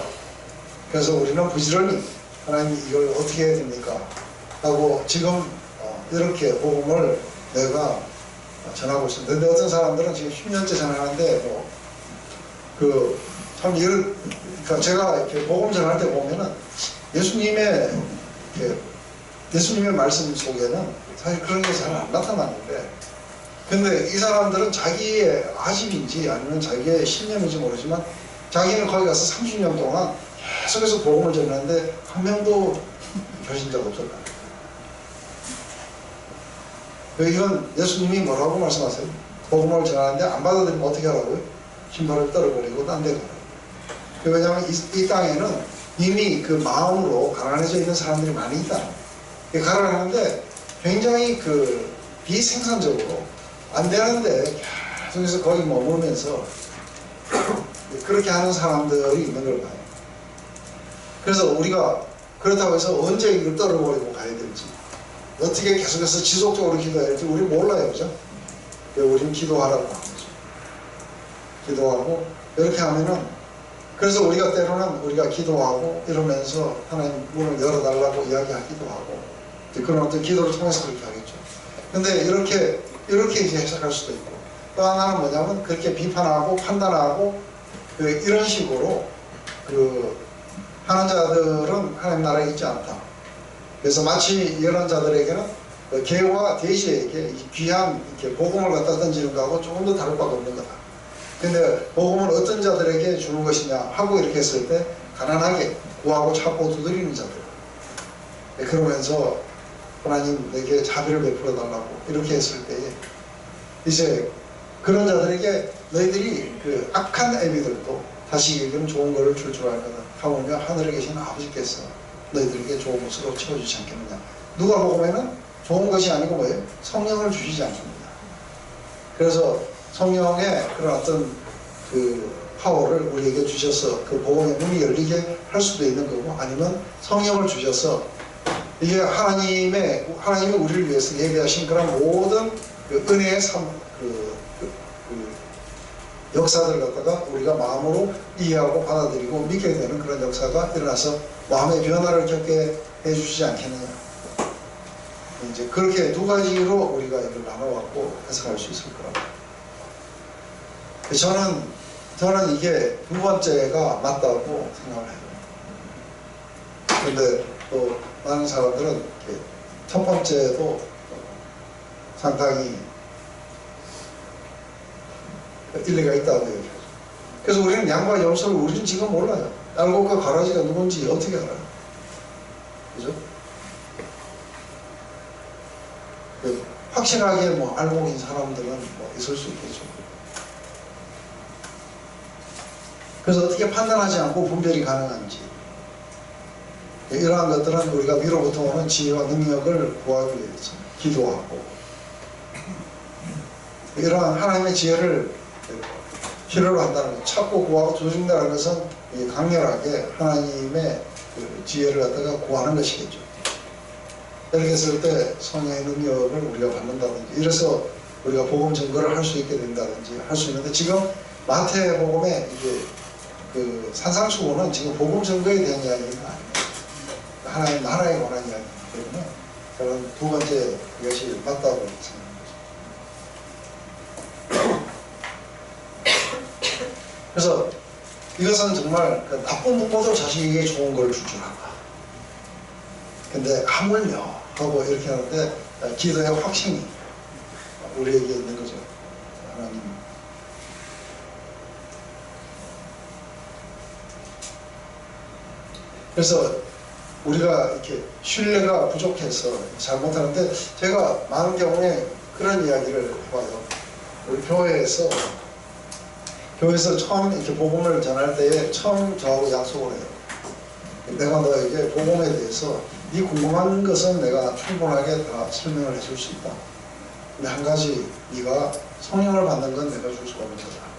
Speaker 2: 그래서 우리는 부지런히 하나님 이걸 어떻게 해야 됩니까? 하고 지금 이렇게 복음을 내가 전하고 있습니다. 근데 어떤 사람들은 지금 10년째 전하는데 참 이런 그러니까 제가 이렇게 복음 전할 때 보면은 예수님의 말씀 속에는 사실 그런 게 잘 안 나타나는데, 근데 이 사람들은 자기의 아집인지 아니면 자기의 신념인지 모르지만 자기는 거기 가서 30년 동안 계속해서 복음을 전하는데 한 명도 결신자가 없었다. 이건 예수님이 뭐라고 말씀하세요? 복음을 전하는데 안 받아들이면 어떻게 하라고요? 신발을 떨어버리고 딴 데 가라고. 왜냐하면 이 땅에는 이미 그 마음으로 가난해져 있는 사람들이 많이 있다. 가난하는데 굉장히 비생산적으로 안 되는데 계속해서 거기 머물면서 그렇게 하는 사람들이 있는 걸 봐요. 그래서 우리가 그렇다고 해서 언제 이걸 떨어버리고 가야 될지, 어떻게 계속해서 지속적으로 기도해야 될지 우리 몰라요. 그죠? 우리는 기도하라고 하는 거죠. 기도하고 이렇게 하면은, 그래서 우리가 때로는 우리가 기도하고 이러면서 하나님 문을 열어달라고 이야기하기도 하고, 그런 어떤 기도를 통해서 그렇게 하겠죠. 근데 이렇게 이제 해석할 수도 있고, 또 하나는 뭐냐면 그렇게 비판하고 판단하고 이런 식으로 하는 자들은 하나님 나라에 있지 않다. 그래서 마치 이런 자들에게는 개와 돼지에게 귀한 이렇게 복음을 갖다 던지는 거하고 조금 더 다를 바가 없는 거다. 근데 복음을 어떤 자들에게 주는 것이냐 하고 이렇게 했을 때 가난하게 구하고 찾고 두드리는 자들, 그러면서 하나님 내게 자비를 베풀어 달라고 이렇게 했을 때에 이제 그런 자들에게 너희들이 악한 애비들도 다시금 좋은 거를 줄 알 거다. 하물며 하늘에 계신 아버지께서 너희들에게 좋은 것으로 채워주지 않겠느냐. 누가 복음에는 좋은 것이 아니고 뭐예요? 성령을 주시지 않습니다. 그래서 성령의 그런 어떤 파워를 우리에게 주셔서 복음의 문이 열리게 할 수도 있는 거고, 아니면 성령을 주셔서 이게 하나님이 우리를 위해서 예비하신 그런 모든 은혜의 역사들을 갖다가 우리가 마음으로 이해하고 받아들이고 믿게 되는 그런 역사가 일어나서 마음의 변화를 겪게 해주시지 않겠느냐. 이제 그렇게 두 가지로 우리가 이걸 나눠갖고 해석할 수 있을 거라고. 저는 이게 두 번째가 맞다고 생각을 해요. 근데 또 많은 사람들은 첫 번째도 상당히 일리가 있다고 얘기하죠. 그래서 우리는 양과 염소를 우리는 지금 몰라요. 딸곡과 가라지가 누군지 어떻게 알아요? 그죠? 확실하게 알고 있는 사람들은 있을 수 있겠죠. 그래서 어떻게 판단하지 않고 분별이 가능한지, 이러한 것들은 우리가 위로부터 오는 지혜와 능력을 구하기 위해서 기도하고, 이러한 하나님의 지혜를 필요로 한다는 것, 찾고 구하고 두드린다는 것은 강렬하게 하나님의 지혜를 갖다가 구하는 것이겠죠. 이렇게 했을 때 성령의 능력을 우리가 받는다든지, 이래서 우리가 복음 증거를 할 수 있게 된다든지 할 수 있는데, 지금 마태복음에 이게 산상수훈은 지금 복음 증거에 대한 이야기가 아니에요. 하나님 나라에 관한 이야기이기 때문에 저는 두 번째 이것이 맞다고 생각합니다. 그래서 이것은 정말 나쁜 부모도 자식에게 좋은 걸 줄 줄 알아. 근데 하물며 하고 이렇게 하는데 기도의 확신이 우리에게 있는 거죠. 하나님. 그래서 우리가 이렇게 신뢰가 부족해서 잘못하는데, 제가 많은 경우에 그런 이야기를 해봐요. 우리 교회에서 처음 이렇게 복음을 전할 때에 처음 저하고 약속을 해요. 내가 너에게 복음에 대해서 네 궁금한 것은 내가 충분하게 다 설명을 해줄 수 있다. 근데 한 가지, 네가 성령을 받는 건 내가 줄 수가 없는 거다.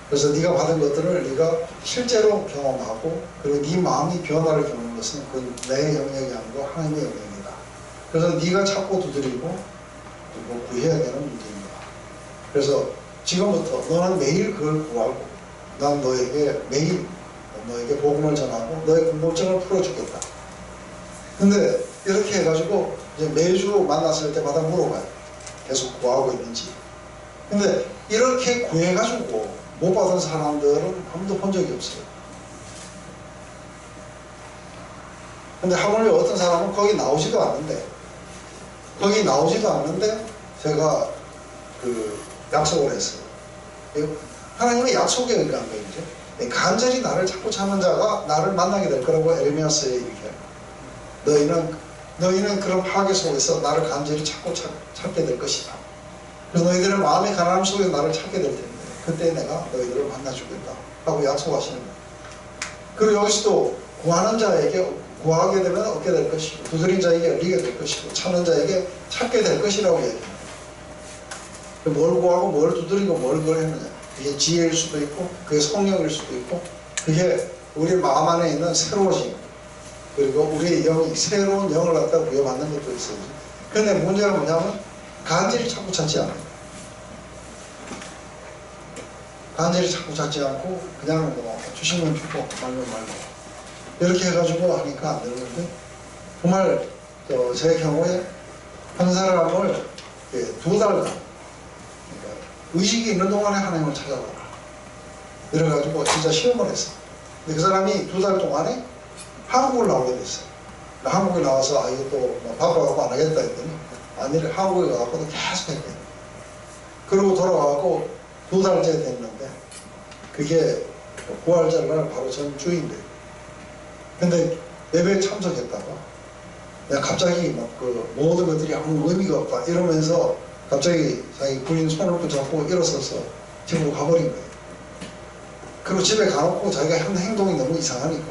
Speaker 2: 그래서 네가 받은 것들을 네가 실제로 경험하고, 그리고 네 마음이 변화를 겪는 것은 그건 내 영역이 아니고 하나님의 영역이다. 그래서 네가 찾고 두드리고 그리고 구해야 되는 문제입니다. 그래서 지금부터 너는 매일 그걸 구하고 난 너에게 매일 너에게 복음을 전하고 너의 궁금증을 풀어주겠다. 근데 이렇게 해가지고 이제 매주 만났을 때마다 물어봐요. 계속 구하고 있는지. 근데 이렇게 구해가지고 못 받은 사람들은 한 번도 본 적이 없어요. 근데 하물며 어떤 사람은 거기 나오지도 않는데 제가 약속을 했어요. 하나님의 약속에 의한 거예요. 이제 간절히 나를 찾고 찾는 자가 나를 만나게 될 거라고 에레미야서에 이렇게 너희는 그런 파괴 속에서 나를 간절히 찾게 될 것이다. 그래서 너희들의 마음의 가난함 속에서 나를 찾게 될 텐데 그때 내가 너희들을 만나주겠다 하고 약속하시는 거예요. 그리고 여기서도 구하는 자에게 구하게 되면 얻게 될 것이고 두드린 자에게 열리게 될 것이고 찾는 자에게 찾게 될 것이라고 얘기합니다. 뭘 구하고 뭘 두드리고 뭘 구했느냐. 그게 지혜일 수도 있고 그게 성령일 수도 있고 그게 우리 마음 안에 있는 새로워짐 그리고 우리의 영이 새로운 영을 갖다 부여받는 것도 있어요. 그런데 문제는 뭐냐면 간절히 자꾸 찾지 않아요. 간절히 자꾸 찾지 않고 그냥 주시면 주고 말면 말고 이렇게 해가지고 하니까 안 되는데 정말 제 경우에 한 사람을 2달간 의식이 있는 동안에 하나님을 찾아봐라. 이래가지고 진짜 시험을 했어요. 근데 그 사람이 2달 동안에 한국을 나오게 됐어요. 한국에 나와서 이것도 바빠갖고 안 하겠다 했더니 아니래 한국에 가갖고도 계속 했대요. 그리고 돌아와갖고 2달째 됐는데 그게 부활절날 바로 전 주인데요. 근데 예배에 참석했다가 그냥 갑자기 모든 것들이 아무 의미가 없다 이러면서 갑자기 자기 부인 손을 붙잡고 일어서서 집으로 가버린 거예요. 그리고 집에 가놓고 자기가 하는 행동이 너무 이상하니까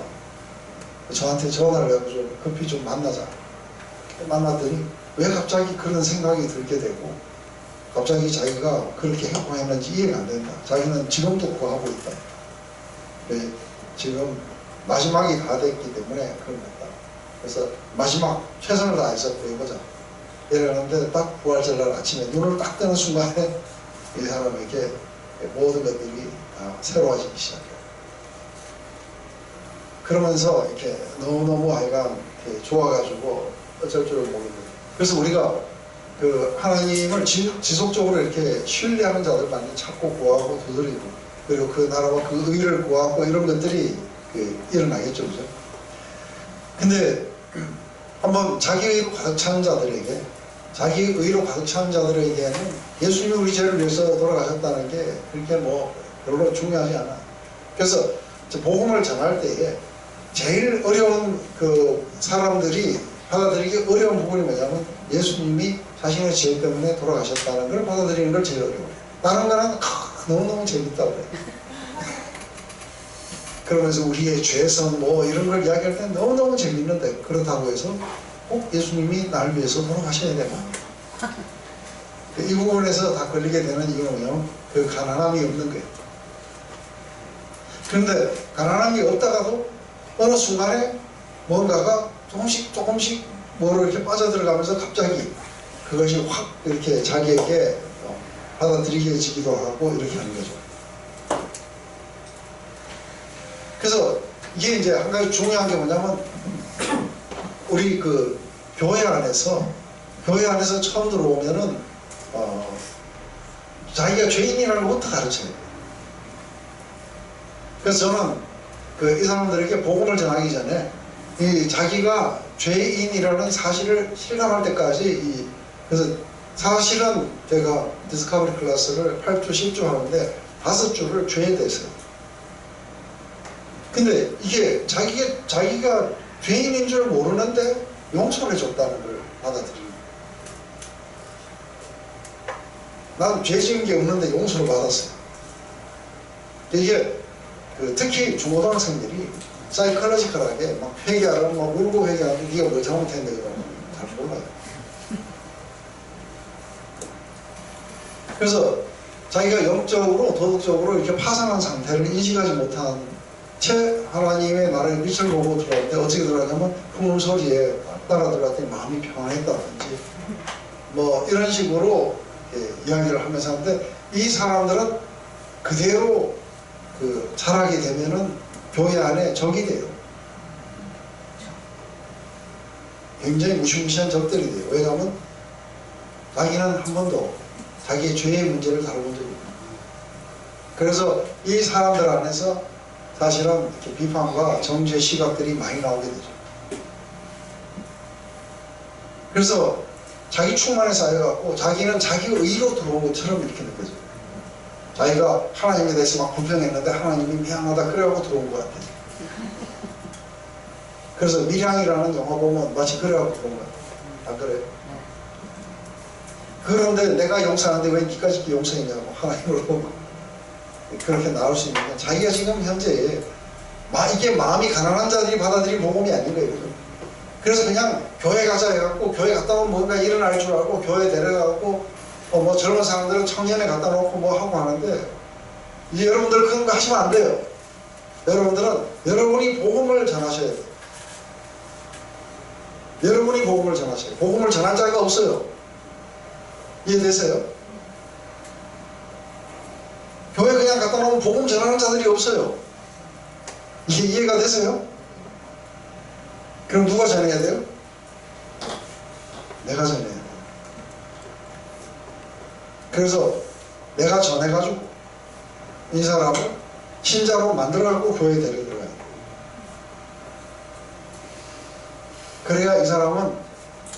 Speaker 2: 저한테 전화를 해서 좀 급히 좀 만나자. 만났더니 왜 갑자기 그런 생각이 들게 되고 갑자기 자기가 그렇게 행동했는지 이해가 안 된다. 자기는 지금도 구하고 있다. 네, 지금 마지막이 다 됐기 때문에 그런 거다. 그래서 마지막 최선을 다해서 구해보자. 이러는데 딱 부활절날 아침에 눈을 딱 뜨는 순간에 이 사람에게 모든 것들이 다 새로워지기 시작해요. 그러면서 이렇게 너무너무 하여간 좋아가지고 어쩔 줄 모르고 그래서 우리가 하나님을 지속적으로 이렇게 신뢰하는 자들만 찾고 구하고 두드리고 그리고 그 나라와 그 의를 구하고 이런 것들이 일어나겠죠. 그죠? 근데 한번 자기 의로 가득 차는 자들에게 자기 의로 가득 차는 자들에게는 예수님이 우리 죄를 위해서 돌아가셨다는 게 그렇게 별로 중요하지 않아. 그래서 복음을 전할 때에 제일 어려운 사람들이 받아들이기 어려운 부분이 뭐냐면 예수님이 자신의 죄 때문에 돌아가셨다는 걸 받아들이는 걸 제일 어려워요. 다른 거는 너무너무 재밌다고 그래요. 그러면서 우리의 죄성 이런 걸 이야기할 때 너무너무 재밌는데 그렇다고 해서 꼭 예수님이 날 위해서 돌아가셔야 되나? 이 부분에서 다 걸리게 되는 이유는 뭐냐면 가난함이 없는 거예요. 그런데 가난함이 없다가도 어느 순간에 뭔가가 조금씩 뭐로 이렇게 빠져들어가면서 갑자기 그것이 확 이렇게 자기에게 받아들이게지기도 하고 이렇게 하는 거죠. 그래서 이게 이제 한 가지 중요한 게 뭐냐면 우리 교회 안에서 처음 들어오면은 자기가 죄인이라는 것부터 가르쳐야 돼요. 그래서 저는 이 사람들에게 복음을 전하기 전에 자기가 죄인이라는 사실을 실감할 때까지 그래서 사실은 제가 디스커버리 클래스를 8주 10주 하는데 5주를 죄에 대해서 근데 이게 자기가 죄인인 줄 모르는데 용서를 해줬다는 걸 받아들여요. 난 죄 지은 게 없는데 용서를 받았어요. 이게 특히 중고등학생들이 사이클러지컬하게 막 회개하라고 막 울고 회개하고 네가 뭘 잘못했는데 그러면 잘 몰라요. 그래서 자기가 영적으로 도덕적으로 이렇게 파산한 상태를 인식하지 못한 채 하나님의 나라에 빛을 보고 들어왔는데 어떻게 들어가냐면 풍문 소리에 따라 들어갔더니 마음이 평안했다든지 이런 식으로 이야기를 하면서 하는데 이 사람들은 그대로 자라게 되면은 교회 안에 적이 돼요. 굉장히 무시무시한 적들이 돼요. 왜냐하면 자기는 한 번도 자기의 죄의 문제를 다뤄본 적이 없어요. 그래서 이 사람들 안에서 사실은 이렇게 비판과 정죄 시각들이 많이 나오게 되죠. 그래서 자기 충만에 쌓여갖고 자기는 자기 의로 들어온 것처럼 이렇게 느껴져요. 자기가 하나님에 대해서 막 불평했는데 하나님이 미안하다 그래갖고 들어온 것 같아요. 그래서 밀양이라는 영화 보면 마치 그래갖고 들어온 것 같아요. 안 그래요? 그런데 내가 용서하는데 왜 니까지 용서했냐고 하나님으로 보고 그렇게 나올 수 있는 건 자기가 지금 현재 이게 마음이 가난한 자들이 받아들일 복음이 아닌 거예요. 그래서 그냥 교회 가자 해갖고 교회 갔다 오면 뭔가 일어날 줄 알고 교회 데려가고 뭐 젊은 사람들은 청년에 갖다 놓고 뭐 하고 하는데 이제 여러분들 그런 거 하시면 안 돼요. 여러분들은 여러분이 복음을 전하셔야 돼요. 여러분이 복음을 전하셔야 돼요. 복음을 전할 자가 없어요. 이해되세요? 교회 그냥 갖다 놓으면 복음 전하는 자들이 없어요. 이게 이해가 되세요? 그럼 누가 전해야 돼요? 내가 전해야 돼요. 그래서 내가 전해가지고 이 사람을 신자로 만들어갖고 교회에 데려들어야 돼요. 그래야 이 사람은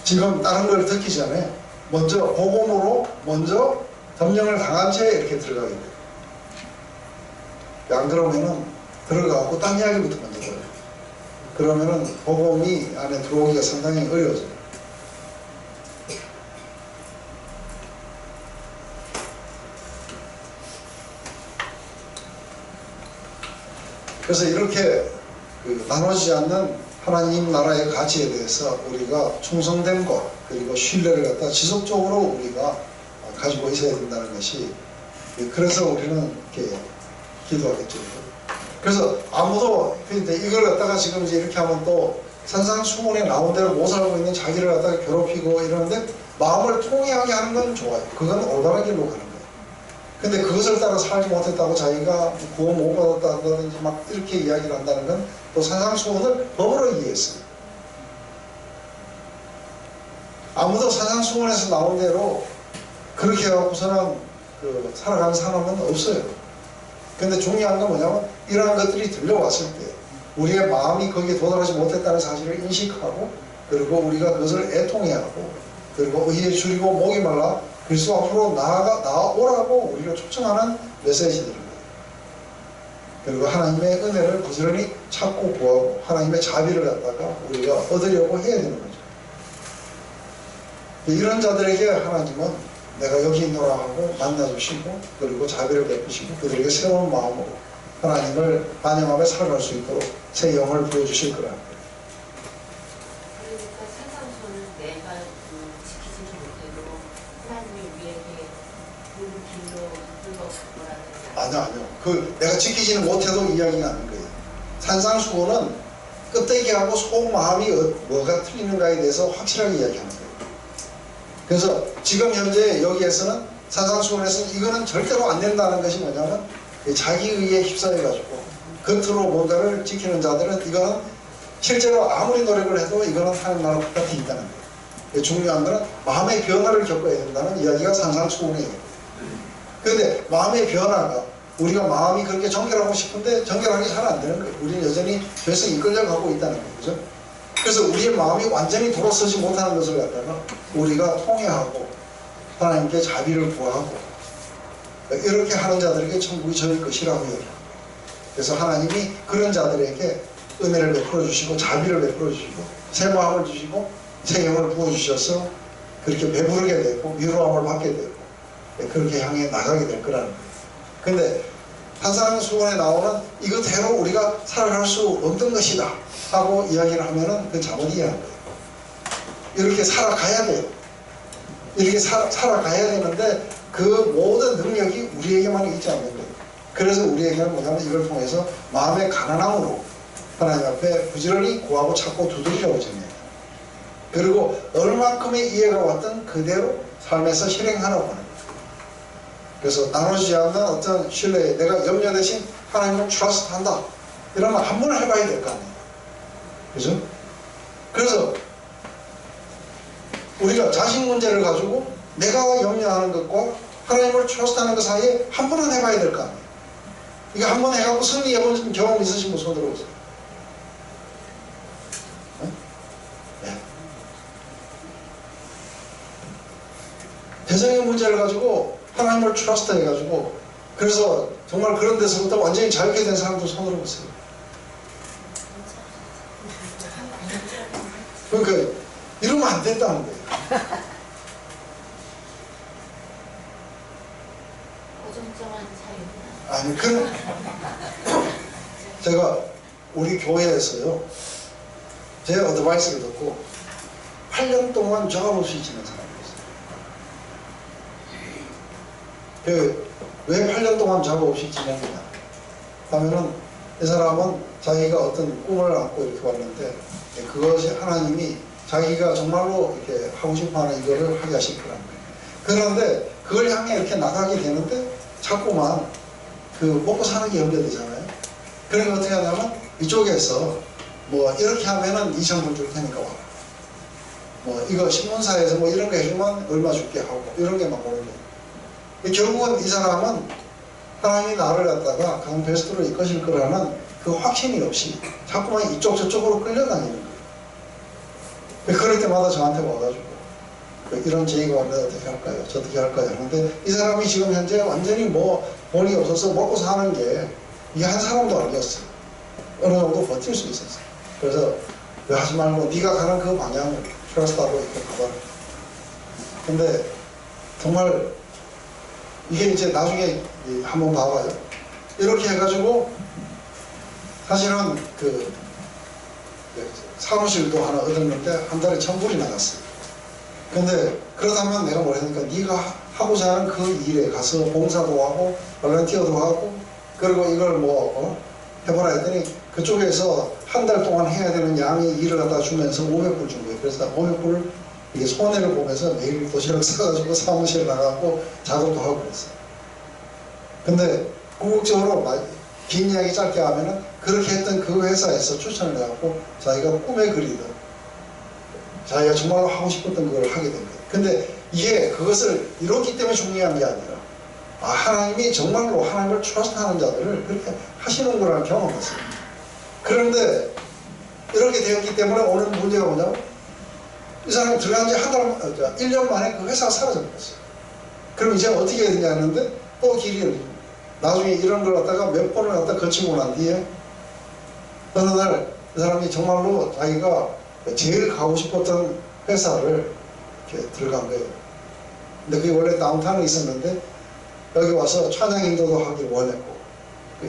Speaker 2: 지금 다른 걸 듣기 전에 먼저 복음으로 먼저 점령을 당한 채 이렇게 들어가게 돼요. 안 그러면은 들어가고 딴 이야기부터 먼저 들어요. 그러면은 복음이 안에 들어오기가 상당히 어려워져요. 그래서 이렇게 나눠지지 않는 하나님 나라의 가치에 대해서 우리가 충성됨과 그리고 신뢰를 갖다 지속적으로 우리가 가지고 있어야 된다는 것이, 그래서 우리는 이렇게 기도하겠죠. 그래서 아무도 이걸 갖다가 지금 이제 이렇게 하면 또 산상수훈에 나온 대로 못 살고 있는 자기를 갖다가 괴롭히고 이러는데 마음을 통회하게 하는 건 좋아요. 그건 올바른 길로 가는 거예요. 근데 그것을 따라 살지 못했다고 자기가 구원 못 받았다 한다든지 막 이렇게 이야기를 한다는 건 또 산상수훈을 법으로 이해했어요. 아무도 산상수훈에서 나온 대로 그렇게 해갖고서는 살아가는 사람은 없어요. 근데 중요한 건 뭐냐면 이러한 것들이 들려왔을 때 우리의 마음이 거기에 도달하지 못했다는 사실을 인식하고, 그리고 우리가 그것을 애통해하고, 그리고 의에 줄이고 목이 말라 그리스도 앞으로 나아오라고 우리를 초청하는 메시지들입니다. 그리고 하나님의 은혜를 부지런히 찾고 구하고 하나님의 자비를 갖다가 우리가 얻으려고 해야 되는 거죠. 이런 자들에게 하나님은 내가 여기 있노라 하고 만나주시고, 그리고 자비를 베푸시고 그들에게 새로운 마음으로 하나님을 반영하며 살아갈 수 있도록 새 영을 부어주실 거라는 거예요.
Speaker 3: 그러니까 산상수훈은 내가 지키지 못해도 하나님이 우리에게 그 길로 이끌어 갈 거라는
Speaker 2: 아니요. 내가 지키지는 못해도 이야기가 아닌 거예요. 산상수훈은 껍데기하고 속마음이 뭐가 틀리는가에 대해서 확실하게 이야기하는 거예요. 그래서 지금 현재 여기에서는 산상수훈에서는 이거는 절대로 안 된다는 것이 뭐냐면 자기 의에 휩싸여가지고 겉으로 뭔가를 지키는 자들은 이거는 실제로 아무리 노력을 해도 이거는 하나님 나라 바깥에 있다는 거예요. 중요한 거는 마음의 변화를 겪어야 된다는 이야기가 산상수훈이에요. 그런데 마음의 변화가 우리가 마음이 그렇게 정결하고 싶은데 정결하게 잘 안 되는 거예요. 우리는 여전히 죄에서 이끌려가고 있다는 거죠. 그래서 우리의 마음이 완전히 돌아서지 못하는 것을 갖다가 우리가 통회하고 하나님께 자비를 구하고 이렇게 하는 자들에게 천국이 저일 것이라고 이야기합니다. 그래서 하나님이 그런 자들에게 은혜를 베풀어 주시고 자비를 베풀어 주시고 새 마음을 주시고 새 영을 부어주셔서 그렇게 배부르게 되고 위로함을 받게 되고 그렇게 향해 나가게 될 거라는 거예요. 근데 산상수훈에 나오는 이것대로 우리가 살아갈 수 없는 것이다 하고 이야기를 하면은 그건 잘못 이해한 거예요. 이렇게 살아가야 돼요. 이렇게 살아가야 되는데 그 모든 능력이 우리에게만 있지 않는 거예요. 그래서 우리에게는 뭐냐면 이걸 통해서 마음의 가난함으로 하나님 앞에 부지런히 구하고 찾고 두드리라고 전해요. 그리고 얼만큼의 이해가 왔든 그대로 삶에서 실행하라고 하는 거예요. 그래서 나누지 않는 어떤 신뢰, 내가 염려 대신 하나님을 트러스트한다 이러면 한 번 해봐야 될 거 아니에요. 그죠? 그래서 우리가 자식 문제를 가지고 내가 염려하는 것과 하나님을 트러스트하는 것 사이에 한 번은 해봐야 될 거 아니에요. 이거 한 번 해갖고 승리해본 경험 있으신 분 손 들어보세요. 네. 대성의 문제를 가지고 하나님을 트러스트 해가지고 그래서 정말 그런 데서부터 완전히 자유케 된 사람들 손 들어보세요. 그러니까 이러면 안 된다는 거예요.
Speaker 3: 어정쩡한 차이구나.
Speaker 2: 아니, 그럼 제가 우리 교회에서요, 제 어드바이스를 듣고 8년 동안 job 없이 지낸 사람이었어요. 왜 8년 동안 job 없이 지냈느냐 하면은 이 사람은 자기가 어떤 꿈을 안고 이렇게 왔는데 그것이 하나님이 자기가 정말로 이렇게 하고 싶어하는 이거를 하게 하실 거라는 거예요. 그런데 그걸 향해 이렇게 나가게 되는데 자꾸만 그 먹고 사는 게 염려되잖아요. 그러니까 어떻게 하냐면 이쪽에서 뭐 이렇게 하면은 2,000불 줄 테니까 와라. 뭐 이거 신문사에서 뭐 이런 거 해주면 얼마 줄게 하고 이런 게 막 오는 거예요. 결국은 이 사람은 하나님이 나를 갖다가 강 베스트로 이끄실 거라는 그 확신이 없이 자꾸만 이쪽 저쪽으로 끌려다니는 거예요. 그럴 때마다 저한테 와가지고 이런 제의가 왔는데 어떻게 할까요? 저 어떻게 할까요? 하는데 이 사람이 지금 현재 완전히 뭐 돈이 없어서 먹고 사는 게 이게 한 사람도 아니었어요. 어느 정도 버틸 수 있었어요. 그래서 왜 하지 말고 네가 가는 그 방향을 트러스트하고 이렇게 가봐라. 근데 정말 이게 이제 나중에 한번 봐봐요. 이렇게 해가지고 사실은 그 사무실도 하나 얻었는데 한 달에 1,000불이 나갔어요. 근데 그렇다면 내가 뭘 했으니까 네가 하고자 하는 그 일에 가서 봉사도 하고 볼런티어도 하고 그리고 이걸 뭐 해보라 했더니 그쪽에서 한 달 동안 해야 되는 양의 일을 갖다 주면서 500불 준 거예요. 그래서 500불 이게 손해를 보면서 매일 도시락 사가지고 사무실 나가고 작업도 하고 그랬어요. 근데 궁극적으로 긴 이야기 짧게 하면은 그렇게 했던 그 회사에서 추천을 해갖고 자기가 꿈에 그리던 자기가 정말로 하고 싶었던 그걸 하게 된 거예요. 근데 이게 그것을 이뤘기 때문에 중요한 게 아니라 하나님이 정말로 하나님을 트러스트하는 자들을 그렇게 하시는 거라는 경험을 했어요. 그런데 이렇게 되었기 때문에 오는 문제가 뭐냐면 이 사람이 들어간 지 1년 만에 그 회사가 사라져버렸어요. 그럼 이제 어떻게 해야 되냐 하는데 또 길이 열립니다. 나중에 이런 걸 갖다가 몇 번을 갖다 거치고 난 뒤에 어느 날 이 사람이 정말로 자기가 제일 가고 싶었던 회사를 이렇게 들어간 거예요. 근데 그게 원래 다운타운에 있었는데 여기 와서 찬양 인도도 하기를 원했고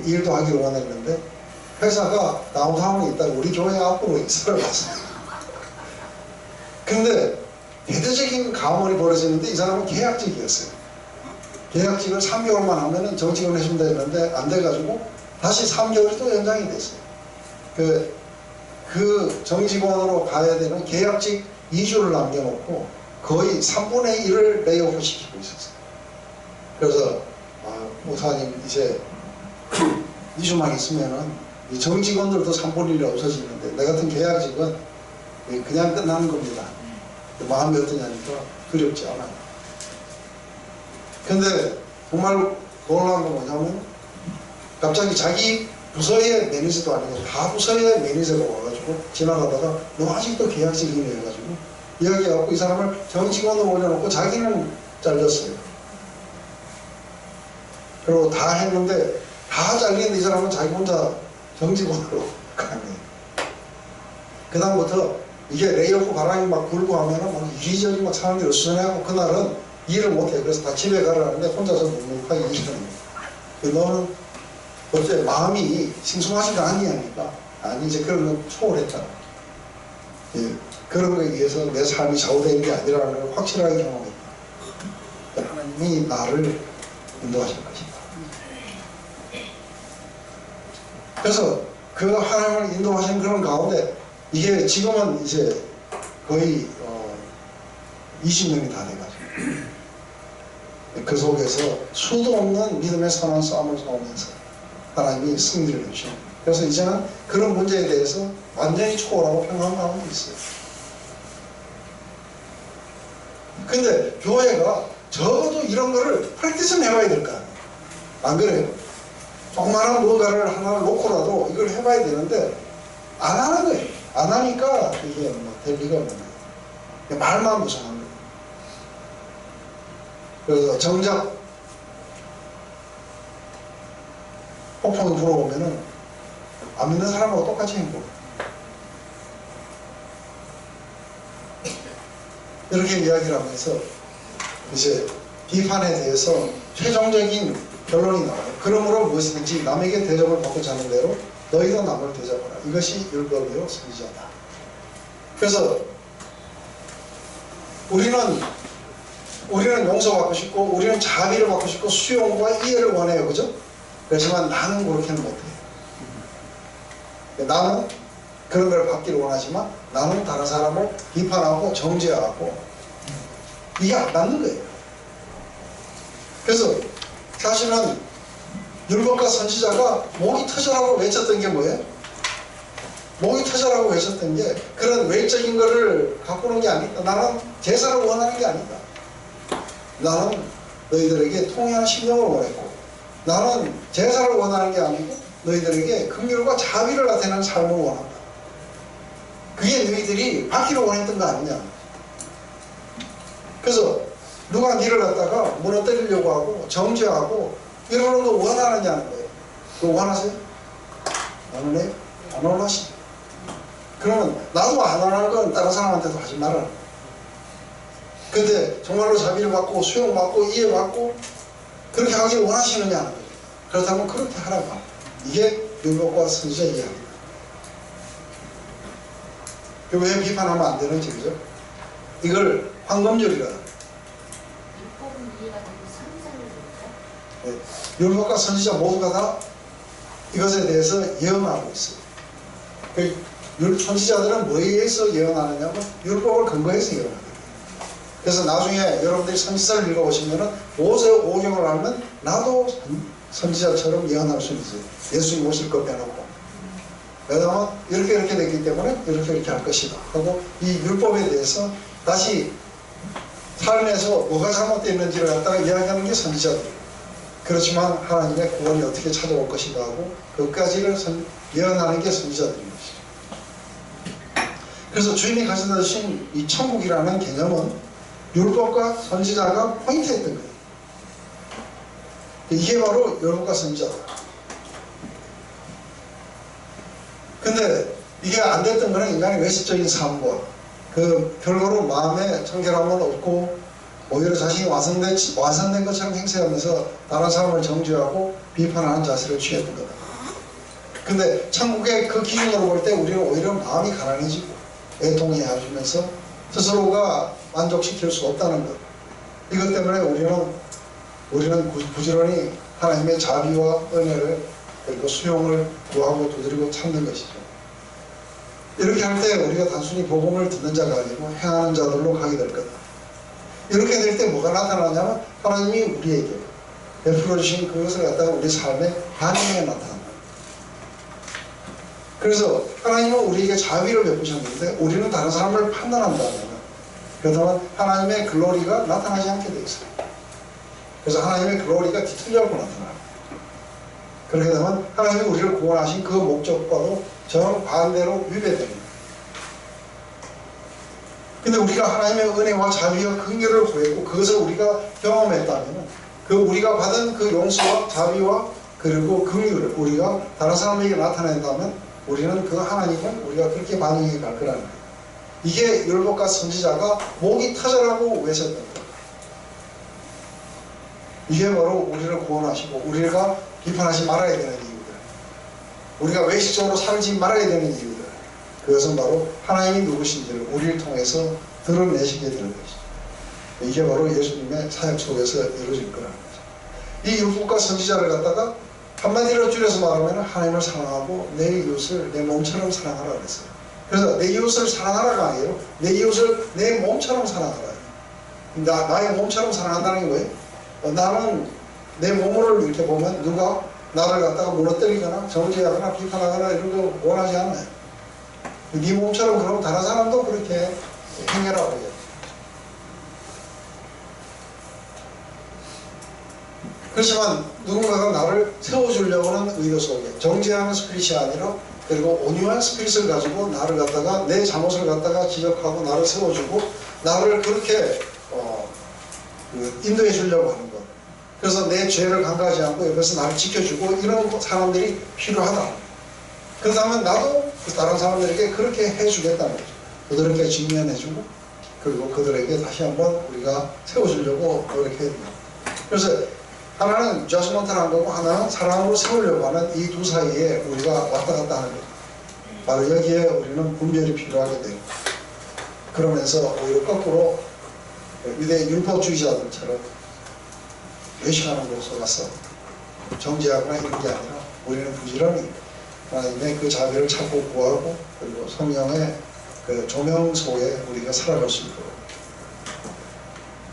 Speaker 2: 일도 하기를 원했는데 회사가 다운타운에 있다가 우리 교회 앞으로 이사를 왔어요. 근데 대대적인 가물이 벌어지는데 이 사람은 계약직이었어요. 계약직을 3개월만 하면은 정직원 해준다 했는데 안 돼가지고 다시 3개월이 또 연장이 됐어요. 그 정직원으로 가야 되는 계약직 2주를 남겨놓고 거의 3분의 1을 레이오프 시키고 있었어요. 그래서 목사님 이제 2주만 있으면은 이 정직원들도 3분의 1이 없어지는데 내 같은 계약직은 그냥 끝나는 겁니다. 마음이 어떠냐니까 두렵지 않아요. 근데 정말 놀라운 건 뭐냐면 갑자기 자기 부서의 매니저도 아니고 다 부서의 매니저가 와가지고 지나가다가 너 아직도 계약직이네 해가지고 이야기해갖고 이 사람을 정직원으로 올려놓고 자기는 잘렸어요. 그리고 다 했는데 다 잘린 이 사람은 자기 혼자 정직원으로 가네. 그 다음부터 이게 레이오프 바람이 막 불고 하면은 막 이리저리 막 사람들이 어수선해하고 그날은 일을 못해. 그래서 다 집에 가라는데 혼자서 묵묵하게 일을 하는 거야. 너는 어째 마음이 싱숭하지가 아니하니까 아니 이제 그런 건 초월했잖아. 예, 그런 거에 의해서 내 삶이 좌우되는 게 아니라는 걸 확실하게 경험했다. 하나님이 나를 인도하실 것이다. 그래서 그 하나님을 인도하시는 그런 가운데 이게 지금은 이제 거의 20년이 다 돼가지고 그 속에서 수도 없는 믿음의 선한 싸움을 싸우면서 하나님이 승리를 주십니다. 그래서 이제는 그런 문제에 대해서 완전히 초월하고 평안하고 있어요. 근데 교회가 적어도 이런 거를 프랙티스는 해봐야 될 거 아니에요. 안 그래요? 조그마한 뭔가를 하나를 놓고라도 이걸 해봐야 되는데 안 하는 거예요. 안 하니까 이게 뭐 될 리가 없는 거예요. 말만 무성한 거예요. 그래서 정작 폭풍이 불어오면은 안 믿는 사람하고 똑같이 행복해요. 이렇게 이야기를 하면서 이제 비판에 대해서 최종적인 결론이 나와요. 그러므로 무엇이든지 남에게 대접을 받고자 하는 대로 너희도 남을 대접하라. 이것이 율법이요 선지자다. 그래서 우리는 용서받고 싶고 우리는 자비를 받고 싶고 수용과 이해를 원해요. 그죠? 그렇지만 나는 그렇게는 못해요. 나는 그런 걸 받기를 원하지만 나는 다른 사람을 비판하고 정죄하고 이게 안 맞는 거예요. 그래서 사실은 율법과 선지자가 목이 터져라고 외쳤던 게 뭐예요? 목이 터져라고 외쳤던 게 그런 외적인 거를 갖고 오는 게 아니다. 나는 제사를 원하는 게 아니다. 나는 너희들에게 통회하는 심령을 원했고 나는 제사를 원하는 게 아니고 너희들에게 긍휼과 자비를 나타내는 삶을 원한다. 그게 너희들이 받기를 원했던 거 아니냐. 그래서 누가 니를 갖다가 무너뜨리려고 하고 정죄하고 이러는 거 원하느냐는 거예요. 그거 원하세요? 안 원해요? 안 원하시죠. 그러면 나도 안 원하는 건 다른 사람한테도 하지 말아라. 근데 정말로 자비를 받고 수용받고 이해받고 그렇게 하기를 원하시느냐는 거예요. 그렇다면 그렇게 하라고. 이게 율법과 선지자 이야기입니다. 왜 비판하면 안 되는지, 그죠? 이걸 황금절이라.
Speaker 3: 율법은 이해가 되고 선지자를
Speaker 2: 네. 율법과 선지자 모두가 다 이것에 대해서 예언하고 있어요. 선지자들은 뭐에 의해서 예언하느냐면 율법을 근거해서 예언합니다. 그래서 나중에 여러분들이 선지자를 읽어보시면은 모세오경을 알면 나도 선지자처럼 예언할 수 있어요. 예수님 오실 것 빼놓고. 왜냐하면 이렇게 됐기 때문에 이렇게 할 것이다 하고 이 율법에 대해서 다시 삶에서 뭐가 잘못됐는지를 갖다가 이야기하는 게 선지자들이에요. 그렇지만 하나님의 구원이 어떻게 찾아올 것인가 하고 그것까지를 예언하는 게 선지자들인 것이죠. 그래서 주님이 가르쳐 주신 이 천국이라는 개념은 율법과 선지자가 포인트였던 거예요. 이게 바로 율법과 선지자다. 근데 이게 안 됐던 거는 인간의 외식적인 삶과 그 결과로 마음에 청결함은 없고 오히려 자신이 완성된 것처럼 행세하면서 다른 사람을 정죄하고 비판하는 자세를 취했던 거다. 근데 천국의 그 기준으로 볼 때 우리는 오히려 마음이 가난해지고 애통해하면서 스스로가 만족시킬 수 없다는 것. 이것 때문에 우리는 부지런히 하나님의 자비와 은혜를 그리고 수용을 구하고 두드리고 찾는 것이죠. 이렇게 할 때 우리가 단순히 복음을 듣는 자가 아니고 행하는 자들로 가게 될 거다. 이렇게 될 때 뭐가 나타나냐면 하나님이 우리에게 베풀어 주신 그것을 갖다가 우리 삶의 반응에 나타납니다. 그래서 하나님은 우리에게 자비를 베푸셨는데 우리는 다른 사람을 판단한다면 그렇다면 하나님의 글로리가 나타나지 않게 되어 있어요. 그래서 하나님의 글로리가 뒤틀려고 나타나요. 그렇게 되면 하나님이 우리를 구원하신 그 목적과도 정반대로 위배됩니다. 근데 우리가 하나님의 은혜와 자비와 긍휼을 구했고 그것을 우리가 경험했다면 그 우리가 받은 그 용서와 자비와 그리고 긍휼을 우리가 다른 사람에게 나타낸다면 우리는 그 하나님을 우리가 그렇게 반응해 갈 거라는 거예요. 이게 율법과 선지자가 목이 터져라고 외쳤던 거예요. 이게 바로 우리를 구원하시고 우리가 비판하지 말아야 되는 이유들, 우리가 외식적으로 살지 말아야 되는 이유들, 그것은 바로 하나님이 누구신지를 우리를 통해서 드러내시게 되는 것이죠. 이게 바로 예수님의 사역 속에서 이루어질 거라는 거죠. 이 율법과 선지자를 갖다가 한마디로 줄여서 말하면 하나님을 사랑하고 내 이웃을 내 몸처럼 사랑하라 그랬어요. 그래서 내 이웃을 사랑하라가 아니에요. 내 이웃을 내 몸처럼 사랑하라. 나의 몸처럼 사랑한다는 게 뭐예요? 나는 내 몸을 이렇게 보면 누가 나를 갖다가 무너뜨리거나 정죄하거나 비판하거나 이런 거 원하지 않아요. 네 몸처럼 그러면 다른 사람도 그렇게 행해라 그래요. 그렇지만 누군가가 나를 세워주려고 하는 의도 속에 정죄하는 스피릿이 아니라 그리고 온유한 스피릿을 가지고 나를 갖다가 내 잘못을 갖다가 지적하고 나를 세워주고 나를 그렇게 인도해 주려고 하는 것. 그래서 내 죄를 간과하지 않고 옆에서 나를 지켜주고 이런 사람들이 필요하다. 그렇다면 나도 다른 사람들에게 그렇게 해주겠다는 거죠. 그들에게 직면해주고 그리고 그들에게 다시 한번 우리가 세워주려고 노력해야 됩니다. 그래서 하나는 저스먼트를 한 거고 하나는 사랑으로 세우려고 하는 이 두 사이에 우리가 왔다 갔다 하는 거예요. 바로 여기에 우리는 분별이 필요하게 돼요. 그러면서 오히려 거꾸로 유대 율법주의자들처럼 외식하는 곳에 가서 정죄하거나 이런 게 아니라 우리는 부지런히 하나님의 그 자비를 찾고 구하고 그리고 성령의 그 조명 속에 우리가 살아갈 수 있도록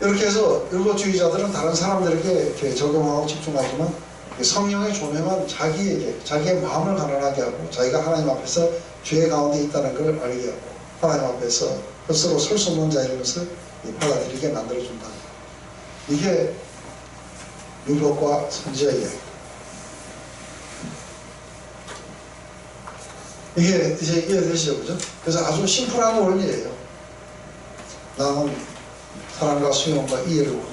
Speaker 2: 이렇게 해서 율법주의자들은 다른 사람들에게 이렇게 적용하고 집중하지만 성령의 조명은 자기에게 자기의 마음을 가난하게 하고 자기가 하나님 앞에서 죄 가운데 있다는 걸 알게 하고 하나님 앞에서 스스로 설 수 없는 자인 것을 받아들이게 만들어준다. 이게 율법과 선지자의 이야기. 이게 이제 이해되시죠, 그죠? 그래서 아주 심플한 원리예요. 나는 사랑과 수용과 이해를 원한다.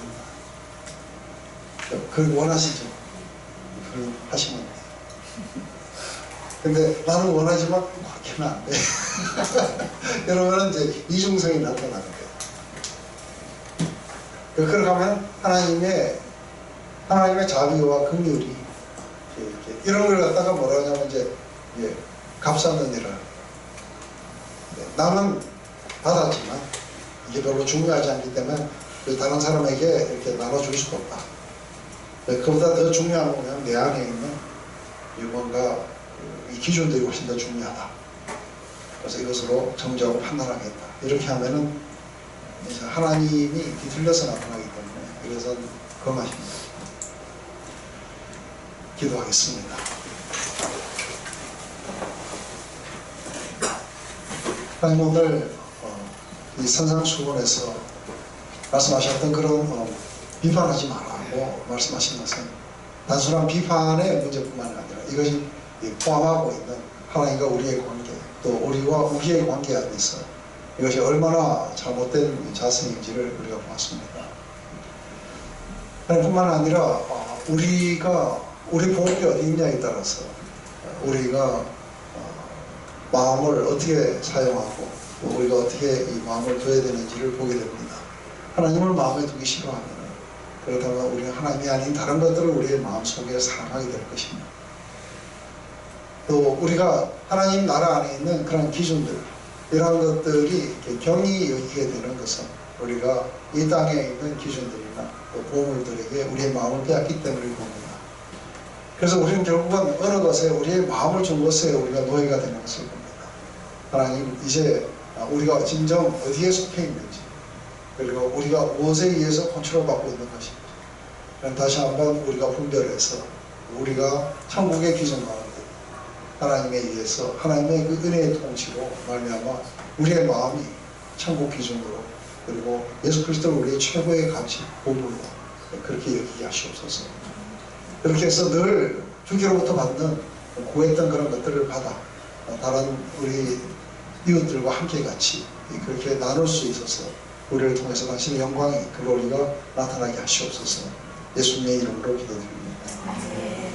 Speaker 2: 그걸 원하시죠? 그걸 하시면 돼요. 근데 나는 원하지만 그렇게는 안 돼. 이러면 이제 이중성이 나타나는 거예요. 그렇게 하면 하나님의 자비와 긍휼이 이런 걸 갖다가 뭐라 하냐면 이제 값싸는 일을 나는 받았지만 이게 별로 중요하지 않기 때문에 다른 사람에게 이렇게 나눠줄 수가 없다. 그보다 더 중요한 거는 내 안에 있는 뭔가 이 기준들이 훨씬 더 중요하다. 그래서 이것으로 정죄하고 판단하겠다. 이렇게 하면은 이제 하나님이 뒤틀려서 나타나기 때문에 이것은 거마십니다. 기도하겠습니다. 하나님 오늘 이 산상수훈에서 말씀하셨던 그런 비판하지 말라고 말씀하신 것은 단순한 비판의 문제뿐만 아니라 이것이 포함하고 있는 하나님과 우리의 관계 또 우리와 우리의 관계 안에서 이것이 얼마나 잘못된 자세인지를 우리가 보았습니다. 뿐만 아니라 우리 보험이 어디 있냐에 따라서 우리가 마음을 어떻게 사용하고 우리가 어떻게 이 마음을 둬야 되는지를 보게 됩니다. 하나님을 마음에 두기 싫어하면 그렇다면 우리는 하나님이 아닌 다른 것들을 우리의 마음속에 사랑하게 될 것입니다. 또 우리가 하나님 나라 안에 있는 그런 기준들 이러한 것들이 경히 여기게 되는 것은 우리가 이 땅에 있는 기준들이나 또 보물들에게 우리의 마음을 빼앗기 때문일 겁니다. 그래서 우리는 결국은 어느 것에 우리의 마음을 준 것에 우리가 노예가 되는 것을 봅니다. 하나님 이제 우리가 진정 어디에 속해 있는지 그리고 우리가 무엇에 의해서 컨트롤 받고 있는 것인지 다시 한번 우리가 분별해서 우리가 천국의 기준 가운데 하나님에 의해서 하나님의 그 은혜의 통치로 말미암아 우리의 마음이 천국 기준으로 그리고 예수 그리스도를 우리의 최고의 가치, 보물로 그렇게 여기게 하시옵소서. 그렇게 해서 늘 주께로부터 받는 구했던 그런 것들을 받아 다른 우리 이웃들과 함께 같이 그렇게 나눌 수 있어서 우리를 통해서 당신의 영광이 글로리가 나타나게 하시옵소서. 예수님의 이름으로 기도드립니다.